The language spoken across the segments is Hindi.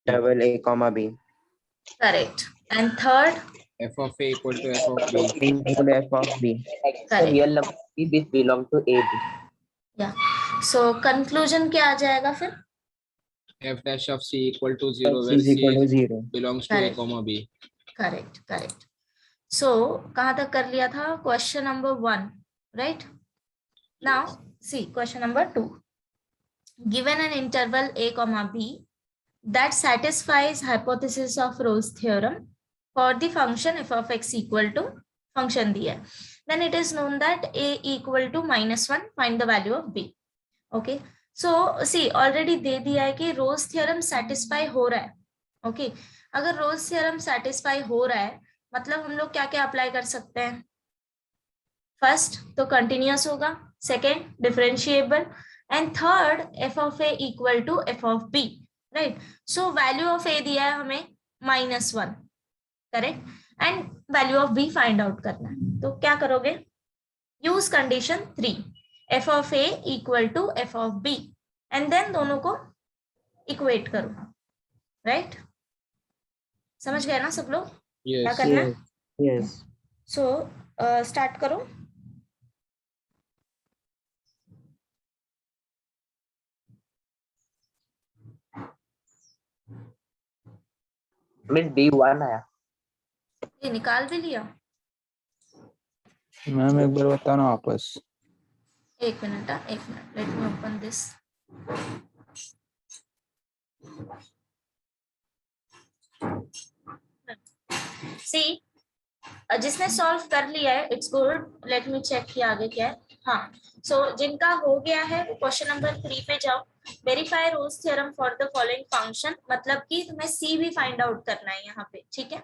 interval a comma b. Correct. And third? F of A equal to F of B. Include f of b. So Correct. real number b, this belong to a b. Yeah. So conclusion क्या आ जाएगा फिर? F dash of C equal to 0 C where is equal to C 0. belongs to A Correct. comma B. Correct. Correct. So कहाँ तक कर लिया था? Question number 1, right? Now see question number 2. Given an interval a comma b that satisfies hypothesis of Rolle's theorem for the function f of x equal to function दिया है, then it is known that a equal to -1 find the value of b. Okay, so see already दे दिया है कि रोल्स थ्योरम सेटिस्फाई हो रहा है. Okay, अगर रोल्स थ्योरम सेटिस्फाई हो रहा है मतलब हम लोग क्या क्या अप्लाई कर सकते हैं? फर्स्ट तो कंटिन्यूअस होगा, second differentiable, and third f of A equal to F of b, right. So value of a दिया है हमें -1, correct, and value of b find out करना है. तो क्या करोगे? Use condition 3, f of A equal to F of b, and then दोनों को इक्वेट करो, राइट. समझ गए ना सब लोग? क्या Yes. करना है? Yes. सो स्टार्ट करो. Means b1 आया. ये निकाल भी लिया? मैम एक बार बताना वापस. एक minute, let me open this. See जिसने सॉल्व कर लिया है it's good. Let me check कि आगे क्या है. हाँ, सो जिनका हो गया है वो क्वेश्चन नंबर 3 पे जाओ. Verify Rolle's theorem for the following function, मतलब कि तुम्हें सी भी फाइंड आउट करना है यहाँ पे, ठीक है.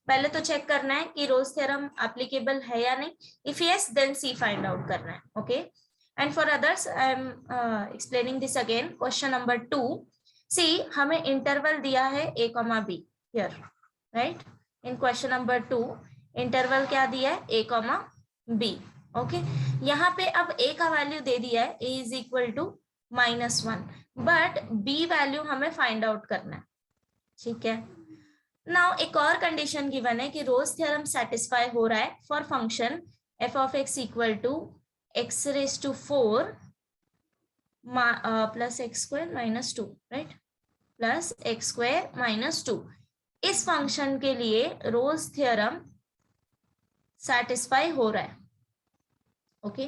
पहले तो चेक करना है कि रोल्स थ्योरम एप्लीकेबल है या नहीं. If yes then see find out करना है. Okay, and for others I am explaining this again. Question number 2, see हमें इंटरवल दिया है a, b here, right. In question number 2 interval क्या दिया है? a, b. ओके, यहाँ पे अब a का वैल्यू दे दिया है a is equal to -1, but b value हमें फाइंड आउट करना है, ठीक है. नाउ एक और कंडीशन गिवन है कि रोल्स थ्योरम सेटिस्फाई हो रहा है for function f of x equal to x raise to 4 plus x square minus 2, right, plus x square minus 2. इस फंक्शन के लिए रोल्स थ्योरम सेटिस्फाई हो रहा है. ओके,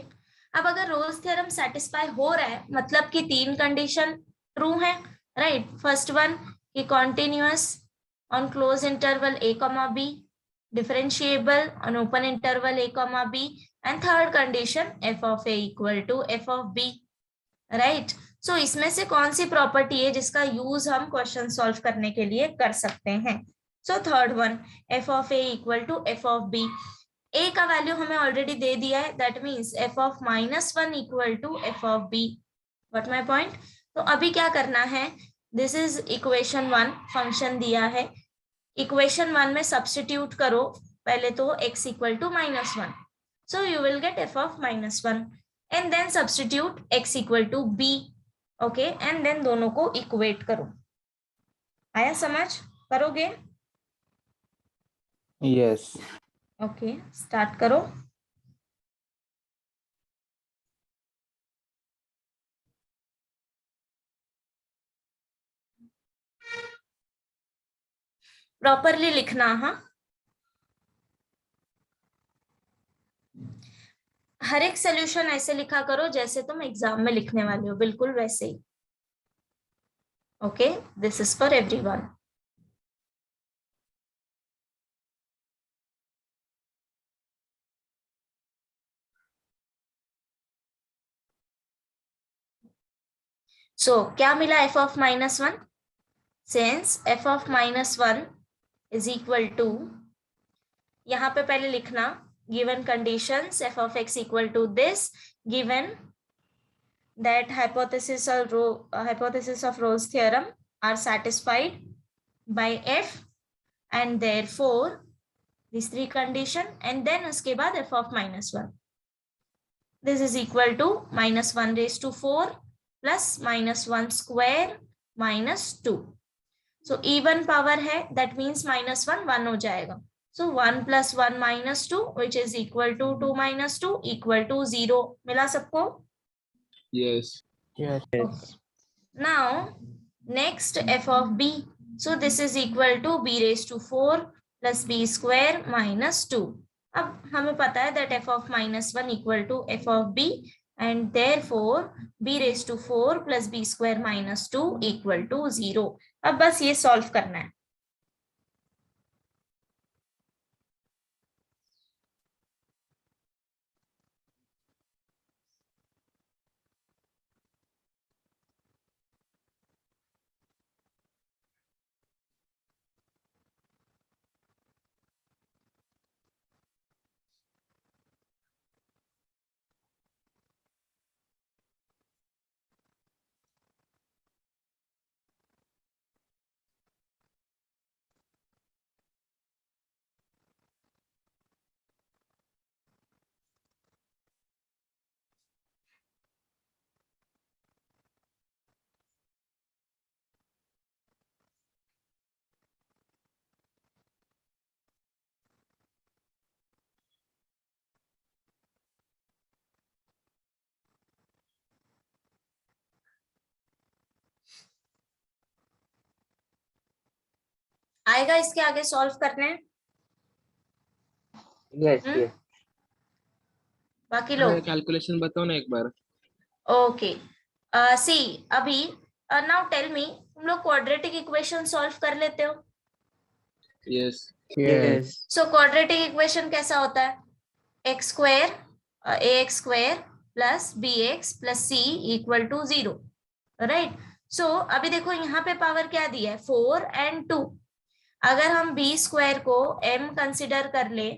अब अगर रोल्स थ्योरम सेटिस्फाई हो रहा है मतलब कि 3 कंडीशन ट्रू है, राइट. फर्स्ट वन कि continuous on close interval a, b, differentiable on open interval a, b, and third condition f of a equal to f of b, right. So इसमें से कौन सी प्रॉपर्टी है जिसका यूज हम क्वेश्चन सॉल्व करने के लिए कर सकते हैं? So third one, f of a equal to f of b. a का वैल्यू हमें ऑलरेडी दे दिया है, that means f of -1 equal to f of b. What my point? तो अभी क्या करना है? दिस इज इक्वेशन 1, फंक्शन दिया है. इक्वेशन 1 में सब्स्टिट्यूट करो पहले तो x equal to -1, so you will get f of -1, and then substitute x equal to b. Okay, and then दोनों को इक्वेट करो. आया समझ? करोगे? यस. ओके, स्टार्ट करो. प्रॉपरली लिखना. हाँ, हर एक सोल्यूशन ऐसे लिखा करो जैसे तुम एग्जाम में लिखने वाले हो, बिल्कुल वैसे ही. Okay, this is for everyone. So क्या मिला f of -1? Since f of -1 is equal to, यहाँ पे पहले लिखना given conditions f of x equal to this, given that hypothesis of Rolle's theorem are satisfied by f, and therefore these 3 condition, and then उसके बाद f of -1. This is equal to -1 raised to 4 plus -1 square minus 2. So even power है, दैट मीन्स -1 1 हो जाएगा. So 1 plus 1 minus 2, which is equal to 2 minus 2 equal to 0. मिला सबको? Yes. Yes. Okay. Now, next f of b. So this is equal to b raised to 4 plus b square minus 2. अब हमें पता है that f of -1 equal to f of b, and therefore b raised to 4 plus b square minus 2 equal to 0. अब बस ये solve करना है. आएगा इसके आगे सॉल्व करने? Yes. Yes. बाकी लोग कैलकुलेशन बताओ ना एक बार. ओके. सी अभी नाउ टेल मी, तुम लोग क्वाड्रेटिक इक्वेशन सॉल्व कर लेते हो? Yes. Yes. So quadratic equation कैसा होता है? X square ax square plus bx plus c equal to 0, right? So अभी देखो यहाँ पे पावर क्या दी है, 4 and 2. अगर हम b स्क्वायर को m कंसिडर कर ले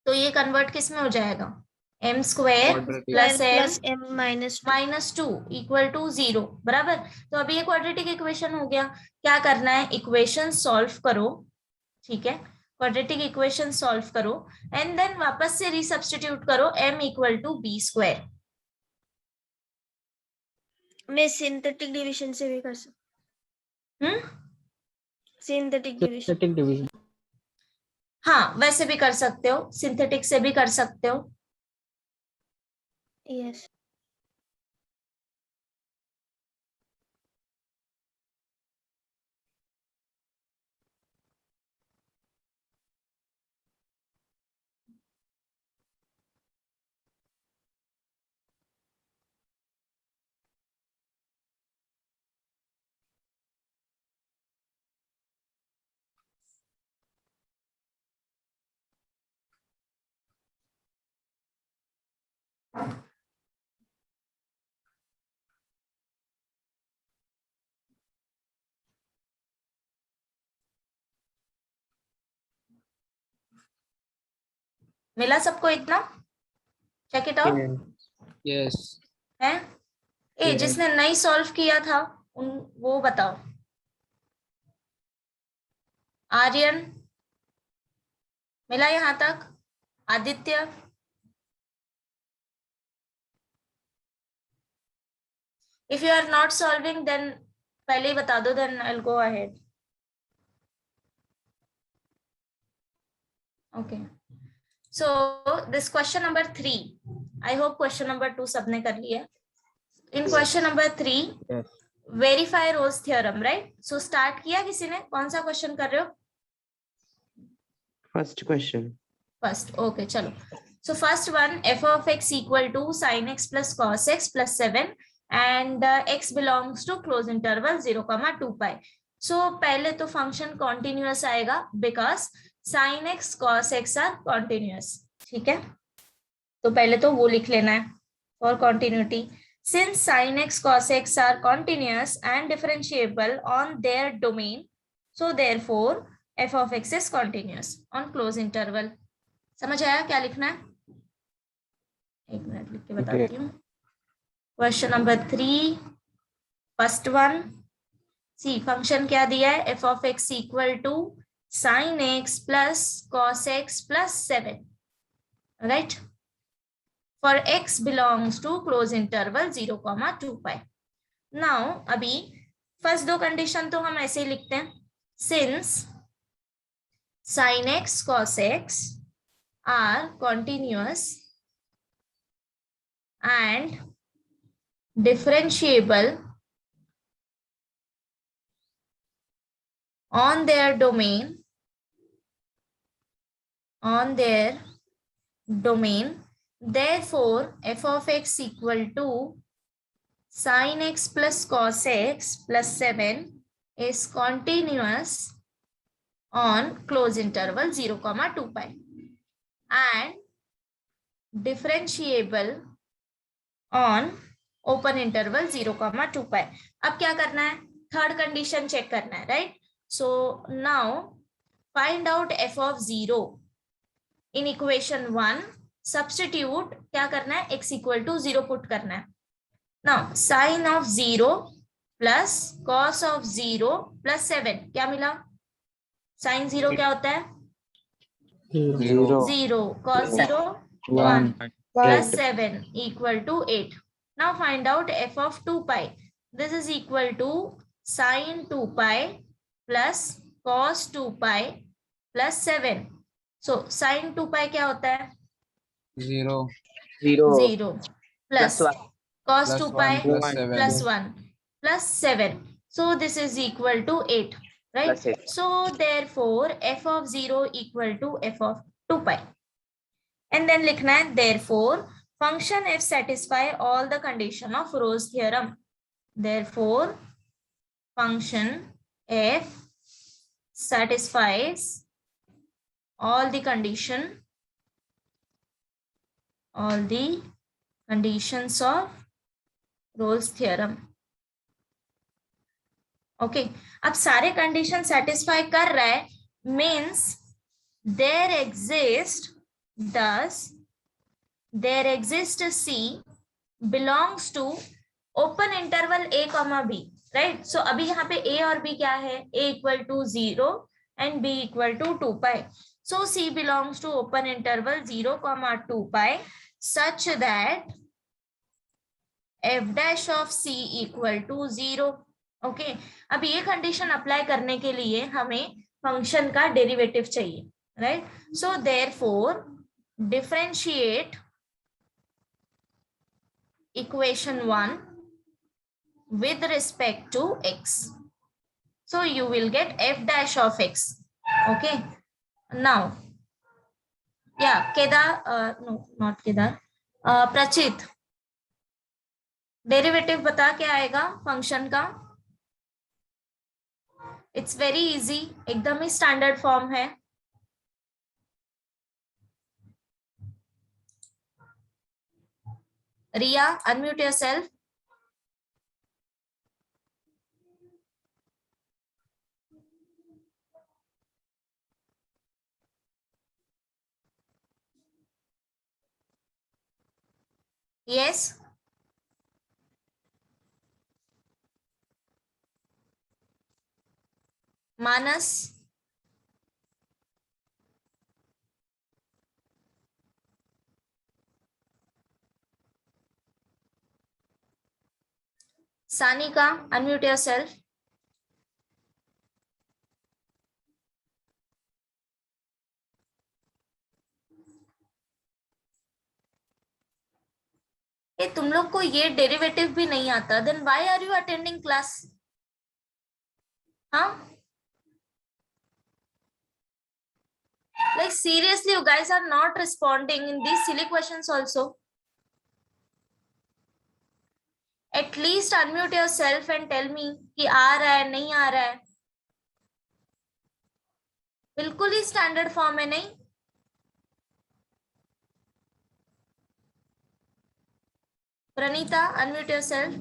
तो ये कन्वर्ट किस में हो जाएगा? m square plus m minus 2 equal to 0, बराबर. तो अभी ये क्वाड्रेटिक इक्वेशन हो गया. क्या करना है, इक्वेशन सॉल्व करो, ठीक है? क्वाड्रेटिक इक्वेशन सॉल्व करो एंड देन वापस से रिसब्स्टिट्यूट करो m equal to b square. मैं सिंथेटिक डिवीजन से भी कर सकती. Synthetic division. हाँ, वैसे भी कर सकते हो, सिंथेटिक से भी कर सकते हो. यस. मिला सबको इतना? Check it out. Yes. है? ए जिसने नहीं सॉल्व किया था वो बताओ. आर्यन मिला यहां तक? Aditya? If you are not solving then पहले ही बता दो, then I will go ahead. Okay. So this question number 3, I hope question number 2 सबने कर लिया. In question number 3, Yes. verify Rolle's theorem, right? So start किया किसी ने? कौन सा question कर रहे हो? First question. First, okay, चलो. So first one, f of x equal to sin x plus cos x plus 7 and x belongs to close interval 0, 2 pi. So पहले तो function continuous आएगा because sin x cos x are continuous, ठीक है? तो पहले तो वो लिख लेना है for continuity. Since sin x cos x are continuous and differentiable on their domain, so therefore f of x is continuous on close interval. समझ आया क्या लिखना है? एक मिनट लिख के बताती हूँ. Question number 3, first one. See, function क्या दिया है? f of x equal to sin x plus cos x plus 7, right? For x belongs to close interval 0, 2 pi. Now, अभी फर्स्ट दो कंडीशन तो हम ऐसे ही लिखते हैं, since sin x cos x are continuous and differentiable on their domain, therefore f of x equal to sin x plus cos x plus 7 is continuous on close interval 0, 2 pi and differentiable on open interval 0, 2 pi. अब क्या करना है, थर्ड कंडीशन चेक करना है, right? So now find out f of 0 in equation 1. Substitute क्या करना है, x इक्वल टू 0 पुट करना है. Now sine of 0 plus cos of 0 plus 7 क्या मिला? साइन 0 क्या होता है? 0. 0. cos 0 1. 1 plus 7 equal to 8. Now find out f of 2 pi. This is equal to sin 2 pi plus cos 2 pi plus 7. So sin 2 pi क्या होता है? 0 0 plus Plus 1. cos plus 2 pi 1 plus 7 plus 1 plus 7. So this is equal to 8, right? Plus 8. So therefore f of 0 equal to f of 2 pi. And then लिखना है therefore function f satisfy all the condition of Rolle's theorem. Therefore function f satisfies all the conditions of Rolle's theorem. Okay, अब सारे कंडीशन सेटिस्फाई कर रहा है, means there exists C belongs to open interval a comma b, right? So अभी यहाँ पे a और b क्या है, a equal to 0 and b equal to 2 pi. So C belongs to open interval 0, 2 pi such that f dash of C equal to 0. Okay, अब ये कंडीशन अप्लाई करने के लिए हमें फंक्शन का डेरिवेटिव चाहिए, right? So therefore differentiate equation 1 with respect to x. So you will get f dash of x. Okay, now yeah, Kedar, no, not Kedar, Prachit, derivative बता क्या आएगा फंक्शन का? इट्स वेरी इजी, एकदम ही स्टैंडर्ड फॉर्म है. Riya, unmute yourself. Yes, Manas. Sanika, unmute yourself. ये तुम लोग को ये डेरिवेटिव भी नहीं आता, then why are you attending class? हाँ, like seriously you guys are not responding in these silly questions also. At least unmute yourself and tell me कि आ रहा है नहीं आ रहा है. बिल्कुल ही स्टैंडर्ड फॉर्म है नहीं? Pranita, unmute yourself.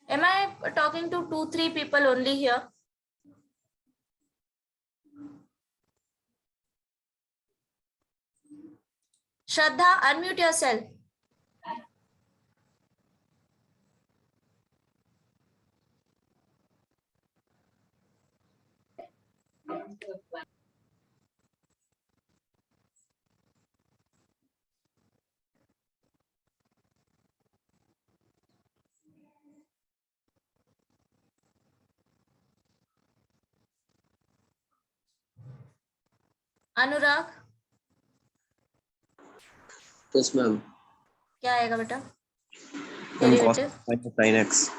Am I talking to 2-3 people only here? Shraddha, unmute yourself. Anurag Yes, ma'am. क्या आएगा बेटा? Ma'am, cos derivative minus sin x.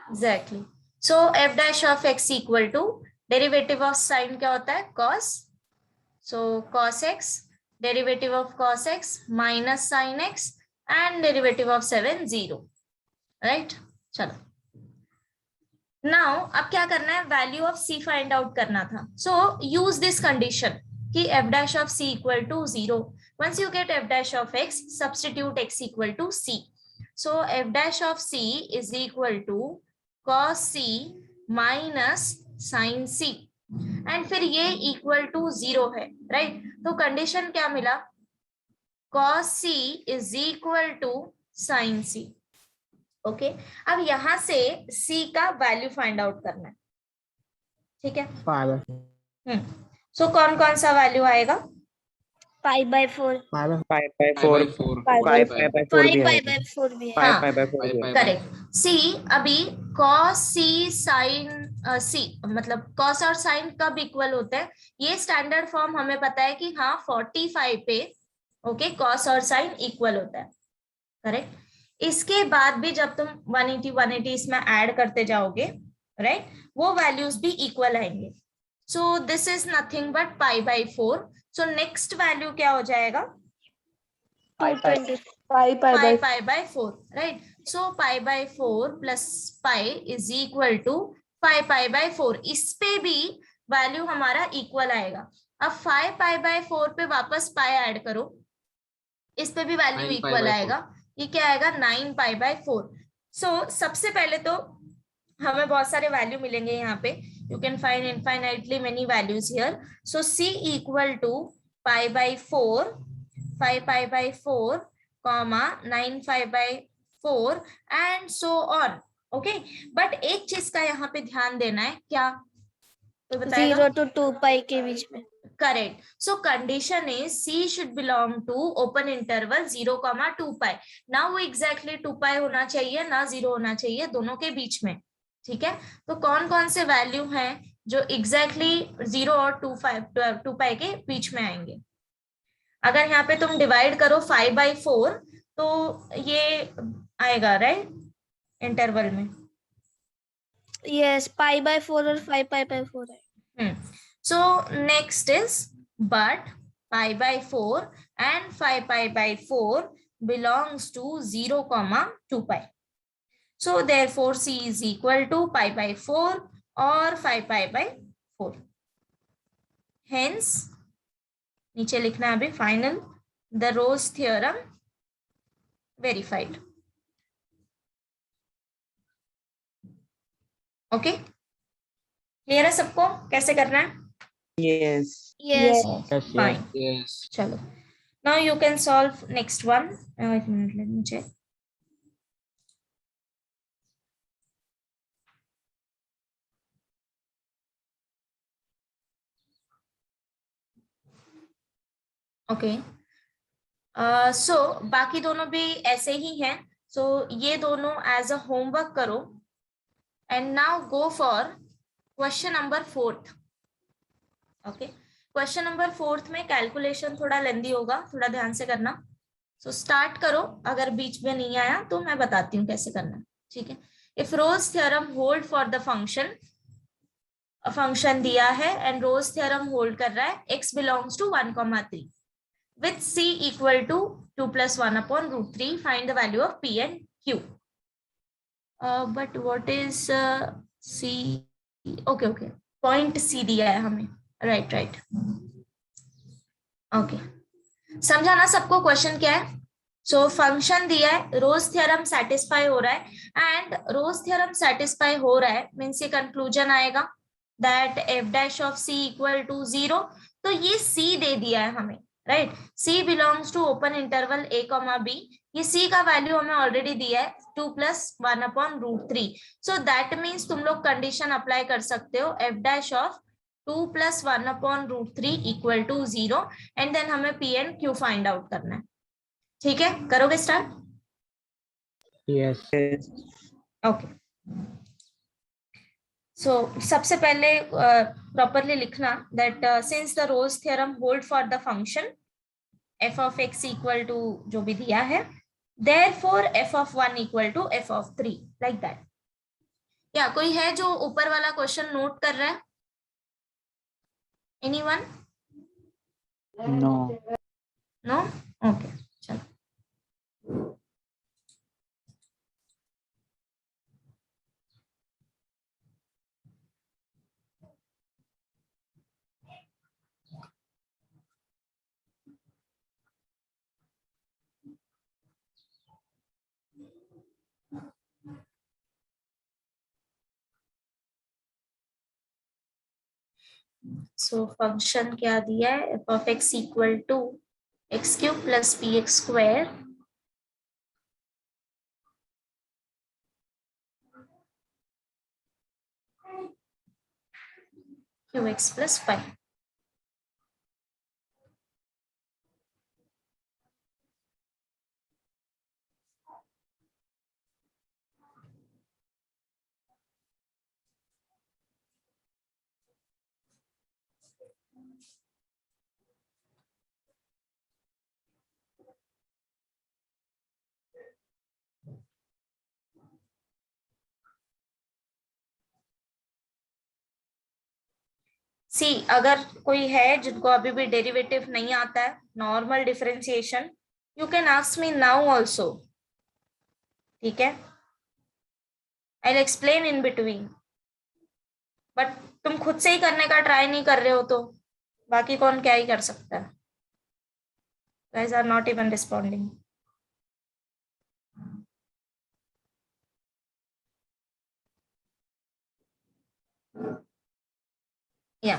Exactly. So f dash of x equal to derivative of sine क्या होता है? cos. So cos x, derivative of cos x minus sin x and derivative of 7 0. Right. चलो नाउ अब क्या करना है? Value of c find out करना था. सो यूज दिस कंडीशन कि f dash of c equal to 0. Once you get f dash of x, substitute x equal to c. So f dash of c is equal to cos c minus sin c. And फिर ये equal to 0 है, right? तो कंडीशन क्या मिला? cos c is equal to sin c. Okay अब यहां से c का वैल्यू फाइंड आउट करना है. ठीक है. सो कौन कौन सा वैल्यू आएगा? पाई by 4 Pi by 4. Pi by 4. Pi by 4 भी पाई है. बाय 4 भी है. Pi हाँ. pi by 4 भी है. करेक्ट. सी अभी cos c sin c मतलब cos और sin कब इक्वल होते हैं? ये स्टैंडर्ड फॉर्म हमें पता है कि हाँ 45 पे ओके cos और sin इक्वल होता है. करेक्ट. इसके बाद भी जब तुम 180 इसमें ऐड करते जाओगे राइट वो वैल्यूज भी इक्वल आएंगे. So this is nothing but pi by 4. So next value क्या हो जाएगा? 220 pi by 4 right. So pi by 4 plus pi is equal to 5 pi by 4. इस पे भी वैल्यू हमारा इक्वल आएगा. अब 5 पाई बाय 4 पे वापस पाई ऐड करो, इस पे भी वैल्यू 9 pi इक्वल by आएगा. ये क्या आएगा? 9 पाई बाय 4. सो सबसे पहले तो हमें बहुत सारे वैल्यू मिलेंगे यहाँ पे. You can find infinitely many values here. So c equal to pi by 4, 5 pi by 4, comma 9 pi by 4 and so on. Okay but एक चीज का यहाँ पे ध्यान देना है. क्या तो बताएगा? 0 to 2 पाई के बीच में. Correct. So condition is C should belong to open interval 0, 2 pi. Now exactly 2 pi होना चाहिए ना 0 होना चाहिए, दोनों के बीच में. ठीक है. तो कौन कौन से वैल्यू हैं जो exactly 0 और 2 pi के बीच में आएंगे? अगर यहाँ पे तुम डिवाइड करो 5 by 4 तो ये आएगा राइट इंटरवल में. यस पाई बाय 4 और 5 पाई बाय 4 है. So next is but pi by 4 and 5 pi by 4 belongs to 0, 2 pi. So therefore C is equal to pi by 4 or 5 pi by 4. Hence नीचे लिखना है अभी final the Rose theorem verified. Okay? Clear है सबको कैसे करना है? Yes. Yes Fine. Yes. चलो now you can solve next one. एक minute let me check. Okay. So बाकी दोनों भी ऐसे ही हैं. So ये दोनों as a homework करो and now go for question number 4th. Okay question number 4th में कैलकुलेशन थोड़ा लेंदी होगा, थोड़ा ध्यान से करना. सो स्टार्ट करो. अगर बीच में नहीं आया तो मैं बताती हूँ कैसे करना. ठीक है. If Rolle's theorem hold for the function, function दिया है एंड रोज थ्योरम होल्ड कर रहा है x belongs to 1, 3 with c equal to 2 + 1/√3 find the value of p and q. But what is c? Okay point c दिया है हमें. राइट ओके समझा ना सबको क्वेश्चन क्या है? सो फंक्शन दिया है, रोज थ्योरम सेटिस्फाई हो रहा है एंड रोज थ्योरम सेटिस्फाई हो रहा है मींस ये कंक्लूजन आएगा that f dash of c equal to 0. तो ये c दे दिया है हमें right. c belongs to open interval a, b. ये c का वैल्यू हमें ऑलरेडी दिया है 2 + 1/√3. सो दैट मीन्स तुम लोग कंडीशन अप्लाई कर सकते हो f dash of 2 + 1/√3 = 0 and then हमें P and Q find out करना है। ठीक है, करोगे स्टार्ट? Yes. ओके, सो सबसे पहले प्रॉपरली लिखना that since the Rolle's theorem hold for the function f of x equal to जो भी दिया है, therefore f of 1 equal to f of 3, like that. क्या कोई है जो ऊपर वाला क्वेश्चन नोट कर रहा है? Anyone? No. No? Okay, चलो। सो फंक्शन क्या दिया है? f of x equal to x³ + px² qx + 5। सी, अगर कोई है जिनको अभी भी डेरिवेटिव नहीं आता है, normal differentiation, you can ask me now also, ठीक है? I will explain in between, but तुम खुद से ही करने का ट्राई नहीं कर रहे हो तो बाकी कौन क्या ही कर सकता है? Guys are not even responding. या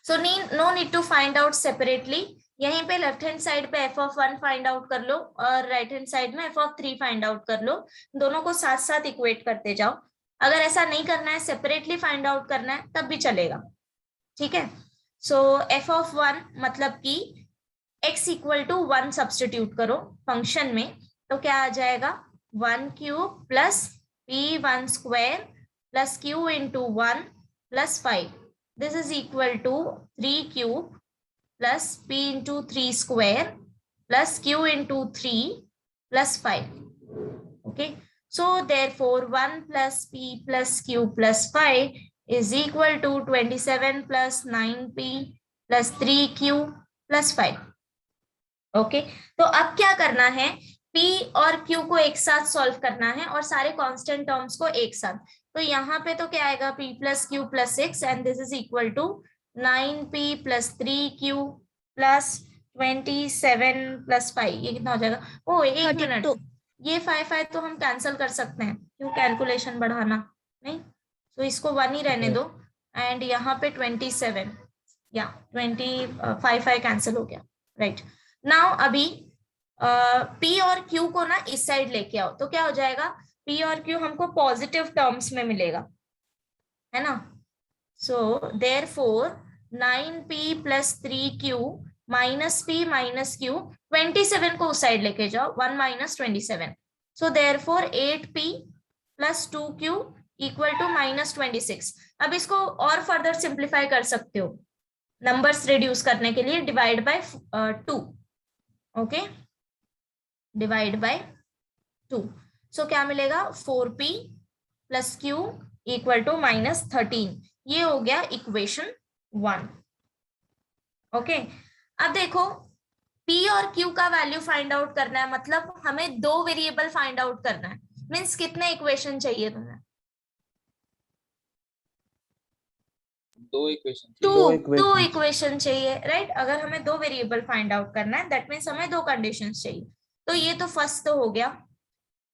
so no need to find out separately. यहीं पे लेफ्ट हैंड साइड पे f of 1 फाइंड आउट कर लो और राइट हैंड साइड में f of 3 फाइंड आउट कर लो। दोनों को साथ साथ इक्वेट करते जाओ। अगर ऐसा नहीं करना है, सेपरेटली फाइंड आउट करना है, तब भी चलेगा, ठीक है? सो f of 1 मतलब कि x = 1 सब्स्टिट्यूट करो फंक्शन में, तो क्या आ जाएगा? 1³ + p1² + q × 1 + 5. This is equal to 3³ + p × 3² + q × 3 + 5. Okay, so therefore 1 + p + q + 5 is equal to 27 + 9p + 3q + 5. Okay, तो अब क्या करना है? P और Q को एक साथ सॉल्व करना है और सारे कांस्टेंट टर्म्स को एक साथ। तो यहाँ पे तो क्या आएगा? P + Q + 6 and this is equal to 9p + 3q + 27 + 5। ये कितना हो जाएगा? ओ एक मिनट, ये 5 तो हम कैंसिल कर सकते हैं, क्यों कैलकुलेशन बढ़ाना? नहीं, तो इसको 1 ही रहने दो एंड यहाँ पे 27 या 5 कैंसिल हो गया, राइट? नाउ अभी P और Q को ना इस साइड लेके आओ, तो क्या हो जाएगा? P और Q हमको पॉजिटिव टर्म्स में मिलेगा, है ना? So therefore 9p + 3q - p - q, 27 को उस साइड लेके जाओ, 1 - 27। So therefore 8p + 2q = -26। अब इसको और फर्दर सिंप्लीफाई कर सकते हो नंबर्स रिड्यूस करने के लिए, divide by 2। Okay, divide by 2। सो क्या मिलेगा? 4p + q = -13। ये हो गया इक्वेशन 1। ओके, अब देखो p और q का वैल्यू फाइंड आउट करना है, मतलब हमें 2 वेरिएबल फाइंड आउट करना है। मीन्स कितने इक्वेशन चाहिए तुम्हें? 2 इक्वेशन। 2 इक्वेशन चाहिए, राइट? अगर हमें 2 वेरिएबल फाइंड आउट करना है, दैट मीन्स हमें 2 कंडीशंस चाहिए। तो ये तो फर्स्ट तो हो गया।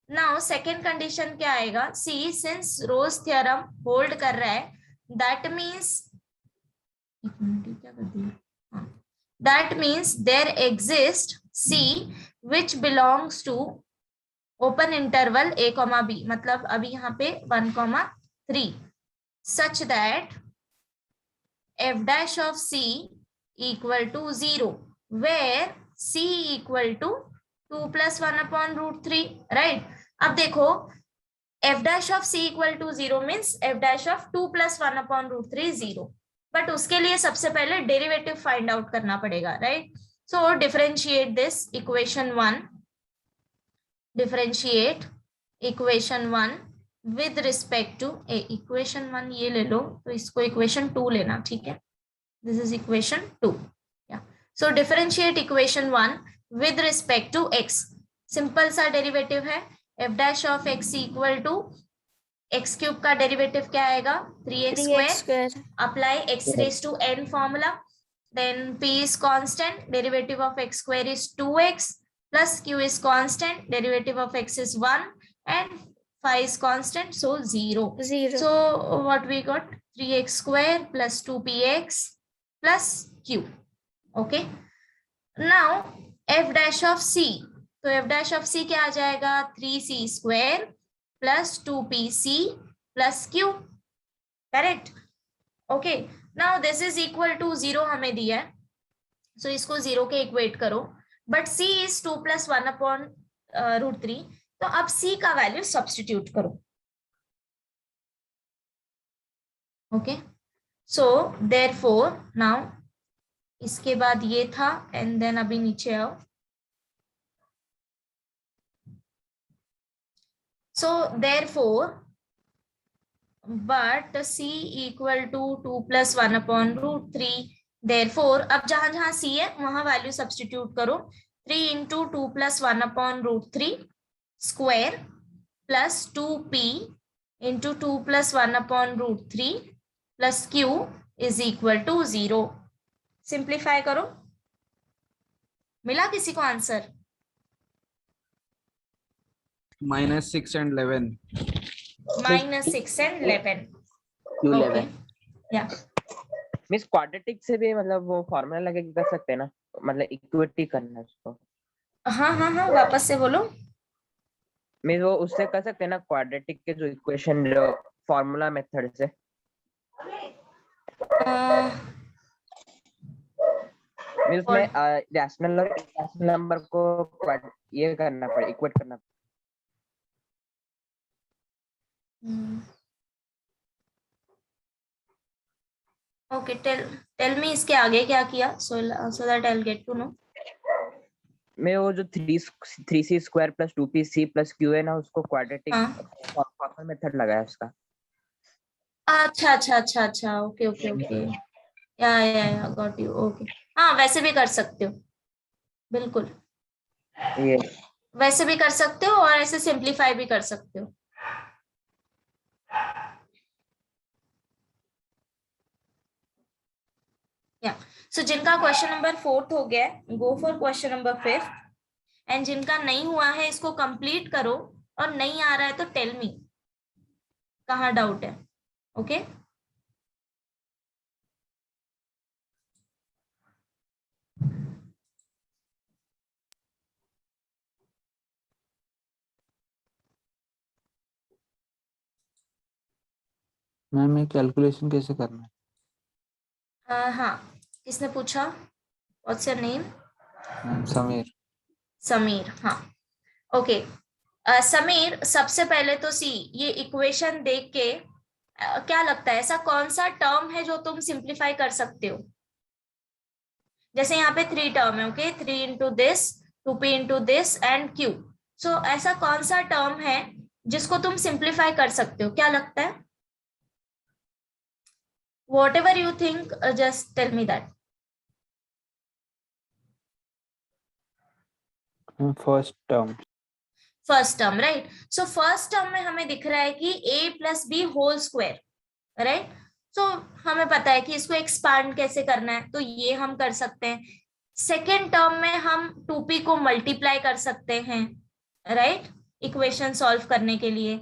नाउ सेकंड कंडीशन क्या आएगा? See, since Rolle's theorem hold कर रहा है, दैट मीन्स क्या कर दिया, that means there exist C which belongs to open interval a, b, मतलब अभी यहाँ पे 1, 3, such that f dash of c equal to 0, where c equal to 2 plus 1 upon root 3, right? अब देखो f dash of c equal to 0 means f dash of 2 plus 1 upon root 3 is 0, but उसके लिए सबसे पहले डेरिवेटिव फाइंड आउट करना पड़ेगा, right? So differentiate this equation 1, differentiate equation 1 with respect to equation 1 ये ले लो, तो इसको इक्वेशन 2 लेना, ठीक है? दिस इज इक्वेशन 2, या so differentiate equation 1 with respect to x, simple सा डेरिवेटिव है, f dash of x equal to x cube का डेरिवेटिव क्या आएगा 3x 3x square, square. apply x raised to n formula, then p is constant, derivative of x square is 2x, plus q is constant, derivative of x is 1, and phi is constant, so 0. 0. So what we got, 3x square plus 2px plus q. Okay, now f dash of c, तो f dash of c क्या आ जाएगा 3c square plus 2pc plus q, correct? Okay, now this is equal to 0 हमें दिया है, so इसको 0 के इक्वेट करो, but c is 2 plus 1 upon root 3, तो अब c का वैल्यू सब्स्टिट्यूट करो. ओके, सो देयरफॉर नाउ इसके बाद ये था, एंड देन अभी नीचे आओ. So therefore, but c equal to 2 plus 1 upon root 3. Therefore, अब जहां जहां c है वहां वैल्यू सब्स्टिट्यूट करो. 3 into 2 plus 1 upon root 3 square plus 2p into 2 plus 1 upon root 3 plus q is equal to 0. Simplify करो. मिला किसी को आंसर? -6 and 11. -6 and 11. Q11. या मिस क्वाड्रेटिक से भी मतलब वो फॉर्मूला लगा के कर सकते हैं ना, मतलब इक्विटी करना है उसको. हाँ हाँ हाँ, वापस से बोलो. मिस वो उससे कर सकते हैं ना, क्वाड्रेटिक के जो इक्वेशन जो फॉर्मूला मेथड से. मिस में रैशनल और इरेशनल नंबर को ये करना पड़े, इक्वेट करना. ओके, टेल मी इसके आगे क्या किया, so that I will get to know. मैं वो जो 3c square plus 2pc plus q है ना, उसको क्वाड्रेटिक फॉर्मूला मेथड लगाया उसका. अच्छा अच्छा अच्छा अच्छा, ओके ओके ओके, या गॉट यू. ओके, हाँ वैसे भी कर सकते हो, बिल्कुल ये वैसे भी कर सकते हो और ऐसे सिंप्लीफाई भी कर सकते हो. या सो जिनका क्वेश्चन नंबर 4 हो गया है, go for question number 5, and जिनका नहीं हुआ है इसको कंप्लीट करो, और नहीं आ रहा है तो टेल मी कहाँ डाउट है. ओके मैम ये कैलकुलेशन कैसे करना है? हाँ, किसने पूछा? What's your name? Ma'am Sameer. Sameer, हाँ ओके. समीर, सबसे पहले तो सी ये इक्वेशन देख के क्या लगता है, ऐसा कौन सा टर्म है जो तुम सिंप्लीफाई कर सकते हो? जैसे यहाँ पे 3 टर्म है, okay, 3 into this, 2p into this and q. सो ऐसा कौन सा टर्म है जिसको तुम सिंप्लीफाई कर सकते हो, क्या लगता है? Whatever you think, just tell me that. First term, right? So first term में हमें दिख रहा है कि a plus b whole square, right? So हमें पता है कि इसको एक्सपांड कैसे करना है, तो ये हम कर सकते हैं. सेकेंड टर्म में हम 2p को मल्टीप्लाई कर सकते हैं, राइट, इक्वेशन सॉल्व करने के लिए.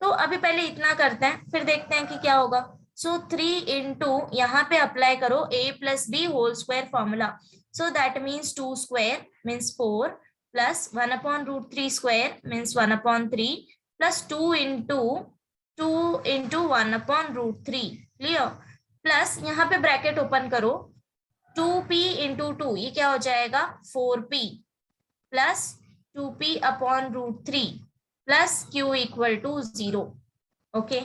तो अभी पहले इतना करते हैं, फिर देखते हैं कि क्या होगा. सो 3 into यहाँ पे अप्लाई करो a plus b whole square formula. So that means 2 square means 4 plus 1 upon root 3 square means 1 upon 3 plus 2 into 1 upon root 3. Clear? Plus यहाँ पे ब्रैकेट ओपन करो 2p इंटू 2, ये क्या हो जाएगा 4p plus 2p upon root 3 plus q equal to 0। Okay,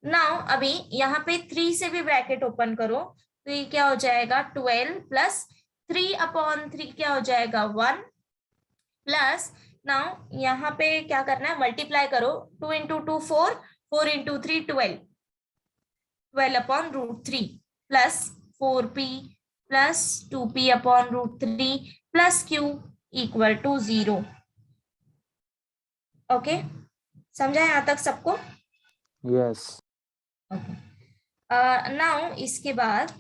now अभी यहाँ पे 3 से भी ब्रैकेट ओपन करो तो ये क्या हो जाएगा 12 प्लस 3 अपॉन 3 क्या हो जाएगा 1 प्लस, नाउ यहाँ पे क्या करना है मल्टीप्लाई करो 2 into 2 4, 4 into 3 12, 12 upon root 3 plus 4p plus 2p upon root 3 plus q equal to 0। Okay, समझा यहाँ तक सबको? यस। ओके, नाउ इसके बाद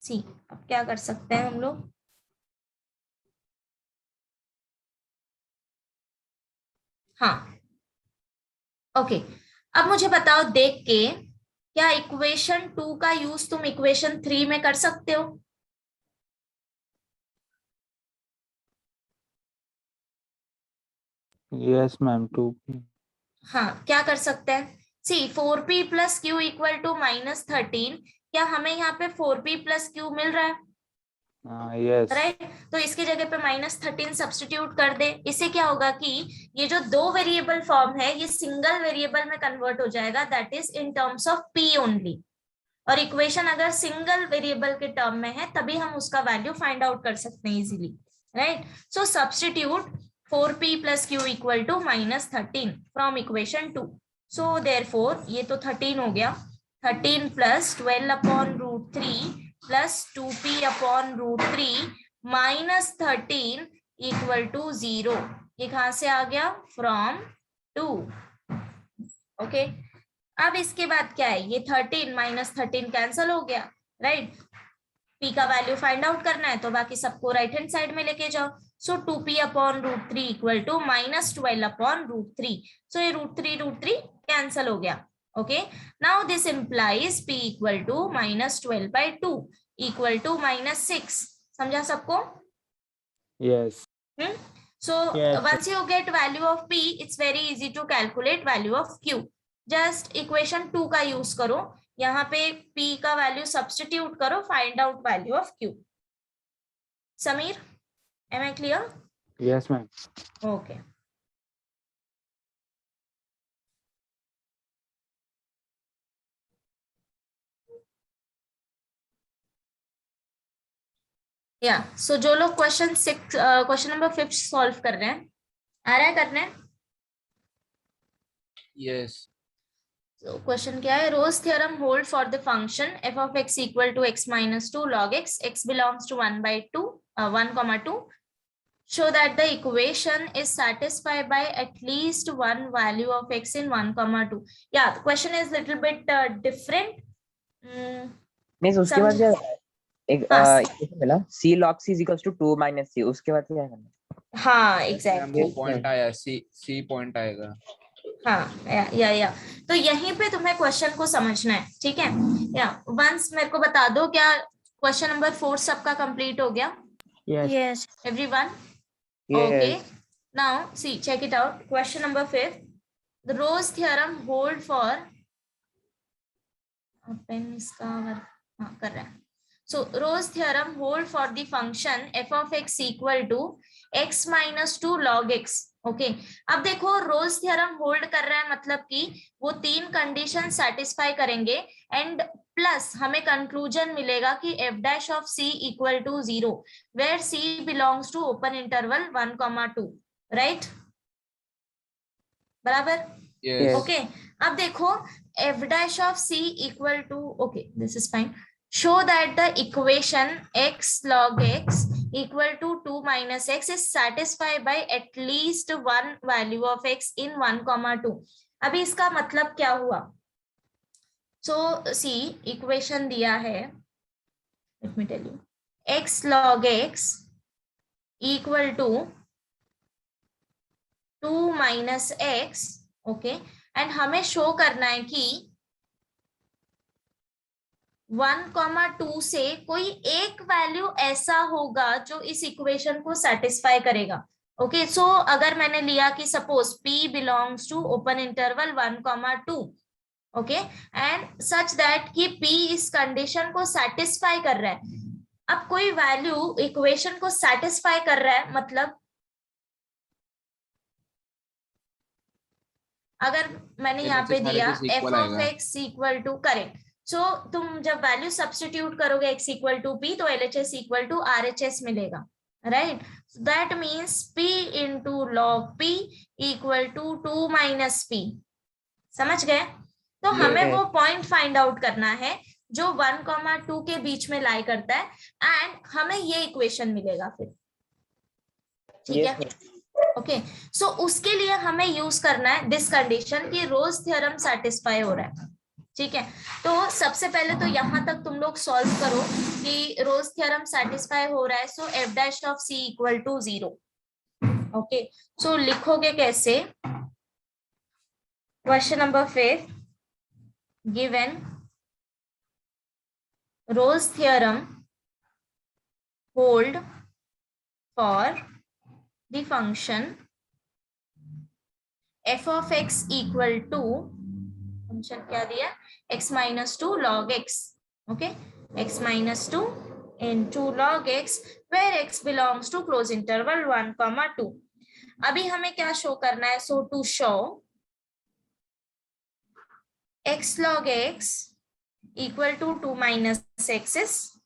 सी अब क्या कर सकते हैं हम लोग, हाँ ओके, अब मुझे बताओ देख के क्या इक्वेशन 2 का यूज तुम इक्वेशन 3 में कर सकते हो? Yes ma'am, 2p। हाँ, क्या कर सकते हैं? See 4p plus q equal to -13, क्या हमें यहाँ पे 4p प्लस क्यू मिल रहा है? यस। राइट, तो इसके जगह पे -13 सब्स्टिट्यूट कर दे, इससे क्या होगा कि ये जो दो वेरिएबल फॉर्म है ये सिंगल वेरिएबल में कन्वर्ट हो जाएगा, that is in terms of p only. और इक्वेशन अगर सिंगल वेरिएबल के टर्म में है तभी हम उसका वैल्यू फाइंड आउट कर सकते हैं easily, right. So substitute 4p plus q equal to -13 from equation 2. So therefore ये तो 13 हो गया, 13 plus 12 upon root 3 plus 2p upon root 3 minus 13 equal to 0. ये कहाँ से आ गया? From 2. ओके, अब इसके बाद क्या है, ये 13 minus 13 कैंसल हो गया, राइट। p का वैल्यू फाइंड आउट करना है तो बाकी सबको राइट हैंड साइड में लेके जाओ। So 2p upon root 3 equal to -12 upon root 3. So ये root 3 cancel हो गया. Okay. Now this implies p equal to -12 by 2 equal to -6. समझा सबको? Yes. So Yes. once you get value of p, it's very easy to calculate value of q. Just equation 2 का यूज करो, यहाँ पे p का वैल्यू सब्स्टिट्यूट करो, find out value of q. Sameer, am I clear? Yes ma'am. Okay. या सो जो लोग क्वेश्चन नंबर 5 सॉल्व कर रहे हैं, आ रहा है करने? Yes. So क्वेश्चन क्या है? Rolle's theorem hold for the function f of x equal to x minus 2 log x, x belongs to 1,2 show that the equation is satisfied by at least one value of x in 1,2. Yeah, the question is little bit different. Means उसके बाद क्या एक इक्वेशन मिला c log c is equals to 2 minus c, उसके बाद क्या करना है? हाँ वो एग्जैक्टली, पॉइंट आया, सी पॉइंट आएगा। हाँ या तो यहीं पे तुम्हें क्वेश्चन को समझना है, ठीक है? या वंस मेरे को बता दो, क्या क्वेश्चन नंबर 4 सबका कंप्लीट हो गया? Yes. Everyone? Yes. Okay. Now see, check it out. Question number 5. The Rose theorem hold for pen इसका हाँ कर रहा है. So Rose theorem hold for the function f of x equal to x minus 2 log x. Okay, अब देखो रोज थ्योरम होल्ड कर रहा है मतलब कि वो 3 कंडीशन सेटिस्फाई करेंगे एंड प्लस हमें कंक्लूजन मिलेगा कि f dash of c equal to 0 where c belongs to open interval 1,2, right? बराबर? Yes. ओके, अब देखो f dash of c equal to, okay, this is fine. Show that the equation x log x equal to 2 minus x is satisfied by at least one value of x in 1,2. अभी इसका मतलब क्या हुआ? So see, equation दिया है, let me tell you, x log x equal to 2 minus x, okay, and हमें शो करना है कि 1,2 से कोई एक वैल्यू ऐसा होगा जो इस इक्वेशन को सेटिस्फाई करेगा। ओके, सो अगर मैंने लिया कि suppose p belongs to open interval 1,2, okay, and such that कि P इस कंडीशन को सेटिस्फाई कर रहा है। अब कोई वैल्यू इक्वेशन को सेटिस्फाई कर रहा है, मतलब अगर मैंने यहाँ पे दिया f of x equal to, correct, so तुम जब वैल्यू सब्स्टिट्यूट करोगे x इक्वल टू p तो LHS इक्वल टू RHS मिलेगा, राइट? That means p into log p equal to 2 minus p। समझ गए? तो हमें वो पॉइंट फाइंड आउट करना है जो 1,2 के बीच में लाई करता है, एंड हमें ये इक्वेशन मिलेगा फिर, ठीक है? ओके, सो उसके लिए हमें यूज करना है दिस कंडीशन कि रोज थ्योरम सेटिस्फाई हो रहा है, ठीक है? तो सबसे पहले तो यहां तक तुम लोग सॉल्व करो कि रोज थ्योरम सेटिस्फाई हो रहा है, so f dash of c equal to 0। Okay, so लिखोगे कैसे? Question number 5, given Rolle's theorem hold for the function f of x equal to, function क्या दिया? x minus 2 log x, okay, x minus 2 into log x where x belongs to close interval 1,2। अभी हमें क्या शो करना है? so to show x log x equal to 2 minus x is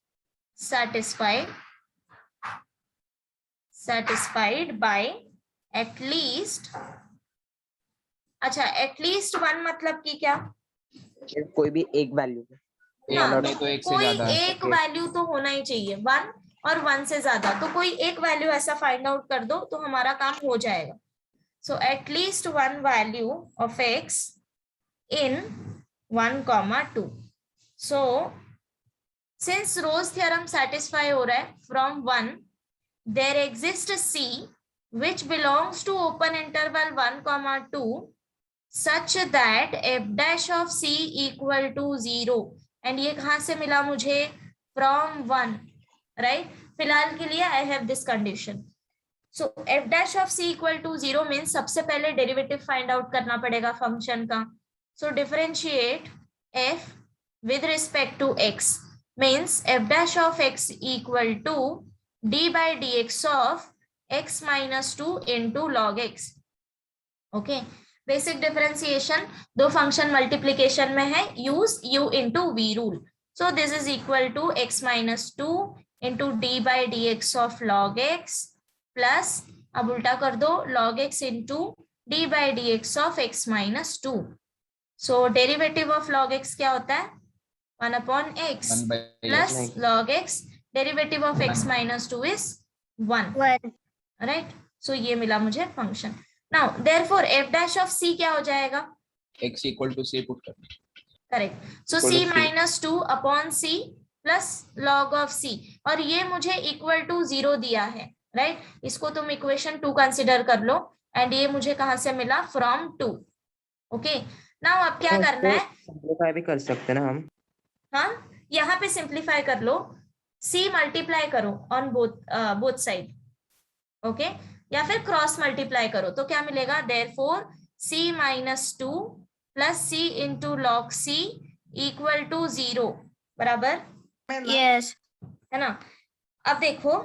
satisfied by at least, अच्छा एटलीस्ट 1 मतलब कि क्या? कोई भी एक वैल्यू कोई एक वैल्यू तो होना ही चाहिए, 1 और 1 से ज्यादा, तो कोई एक वैल्यू ऐसा फाइंड आउट कर दो तो हमारा काम हो जाएगा। So at least 1 value of x in 1,2। So since Rolle's theorem satisfy हो रहा है from 1, there exists C which belongs to open interval 1,2 such that f dash of C equal to 0, and ये कहाँ से मिला मुझे? from 1, right? फिलहाल के लिए I have this condition. So f dash of C equal to 0 means सबसे पहले डेरिवेटिव फाइंड आउट करना पड़ेगा फंक्शन का। So differentiate f with respect to x means f dash of x equal to d by dx of x minus 2 into log x। Okay, basic differentiation, दो फंक्शन मल्टीप्लीकेशन में है, use u into v rule. So this is equal to x minus 2 into d by dx of log x plus, अब उल्टा कर दो, log x into d by dx of x minus 2। So derivative of log x क्या होता है? 1 upon x plus log x, derivative of x minus 2 is 1, right? So ये मिला मुझे function. Now therefore f dash of c क्या हो जाएगा? x equal to c put करना, correct. So c minus 2 upon c plus log of c, और ये मुझे इक्वल टू 0 दिया है, राइट? इसको तुम इक्वेशन 2 कंसिडर कर लो, एंड ये मुझे कहाँ से मिला? फ्रॉम 2। ओके, नाउ अब क्या करना है? सिंपलीफाई भी कर सकते हैं ना हम? हाँ, यहाँ पे सिंप्लीफाई कर लो, c मल्टीप्लाई करो ऑन बोथ साइड, ओके, या फिर क्रॉस मल्टीप्लाई करो तो क्या मिलेगा? Therefore c minus 2 plus c into log c equal to 0 बराबर, Yes. है ना? अब देखो,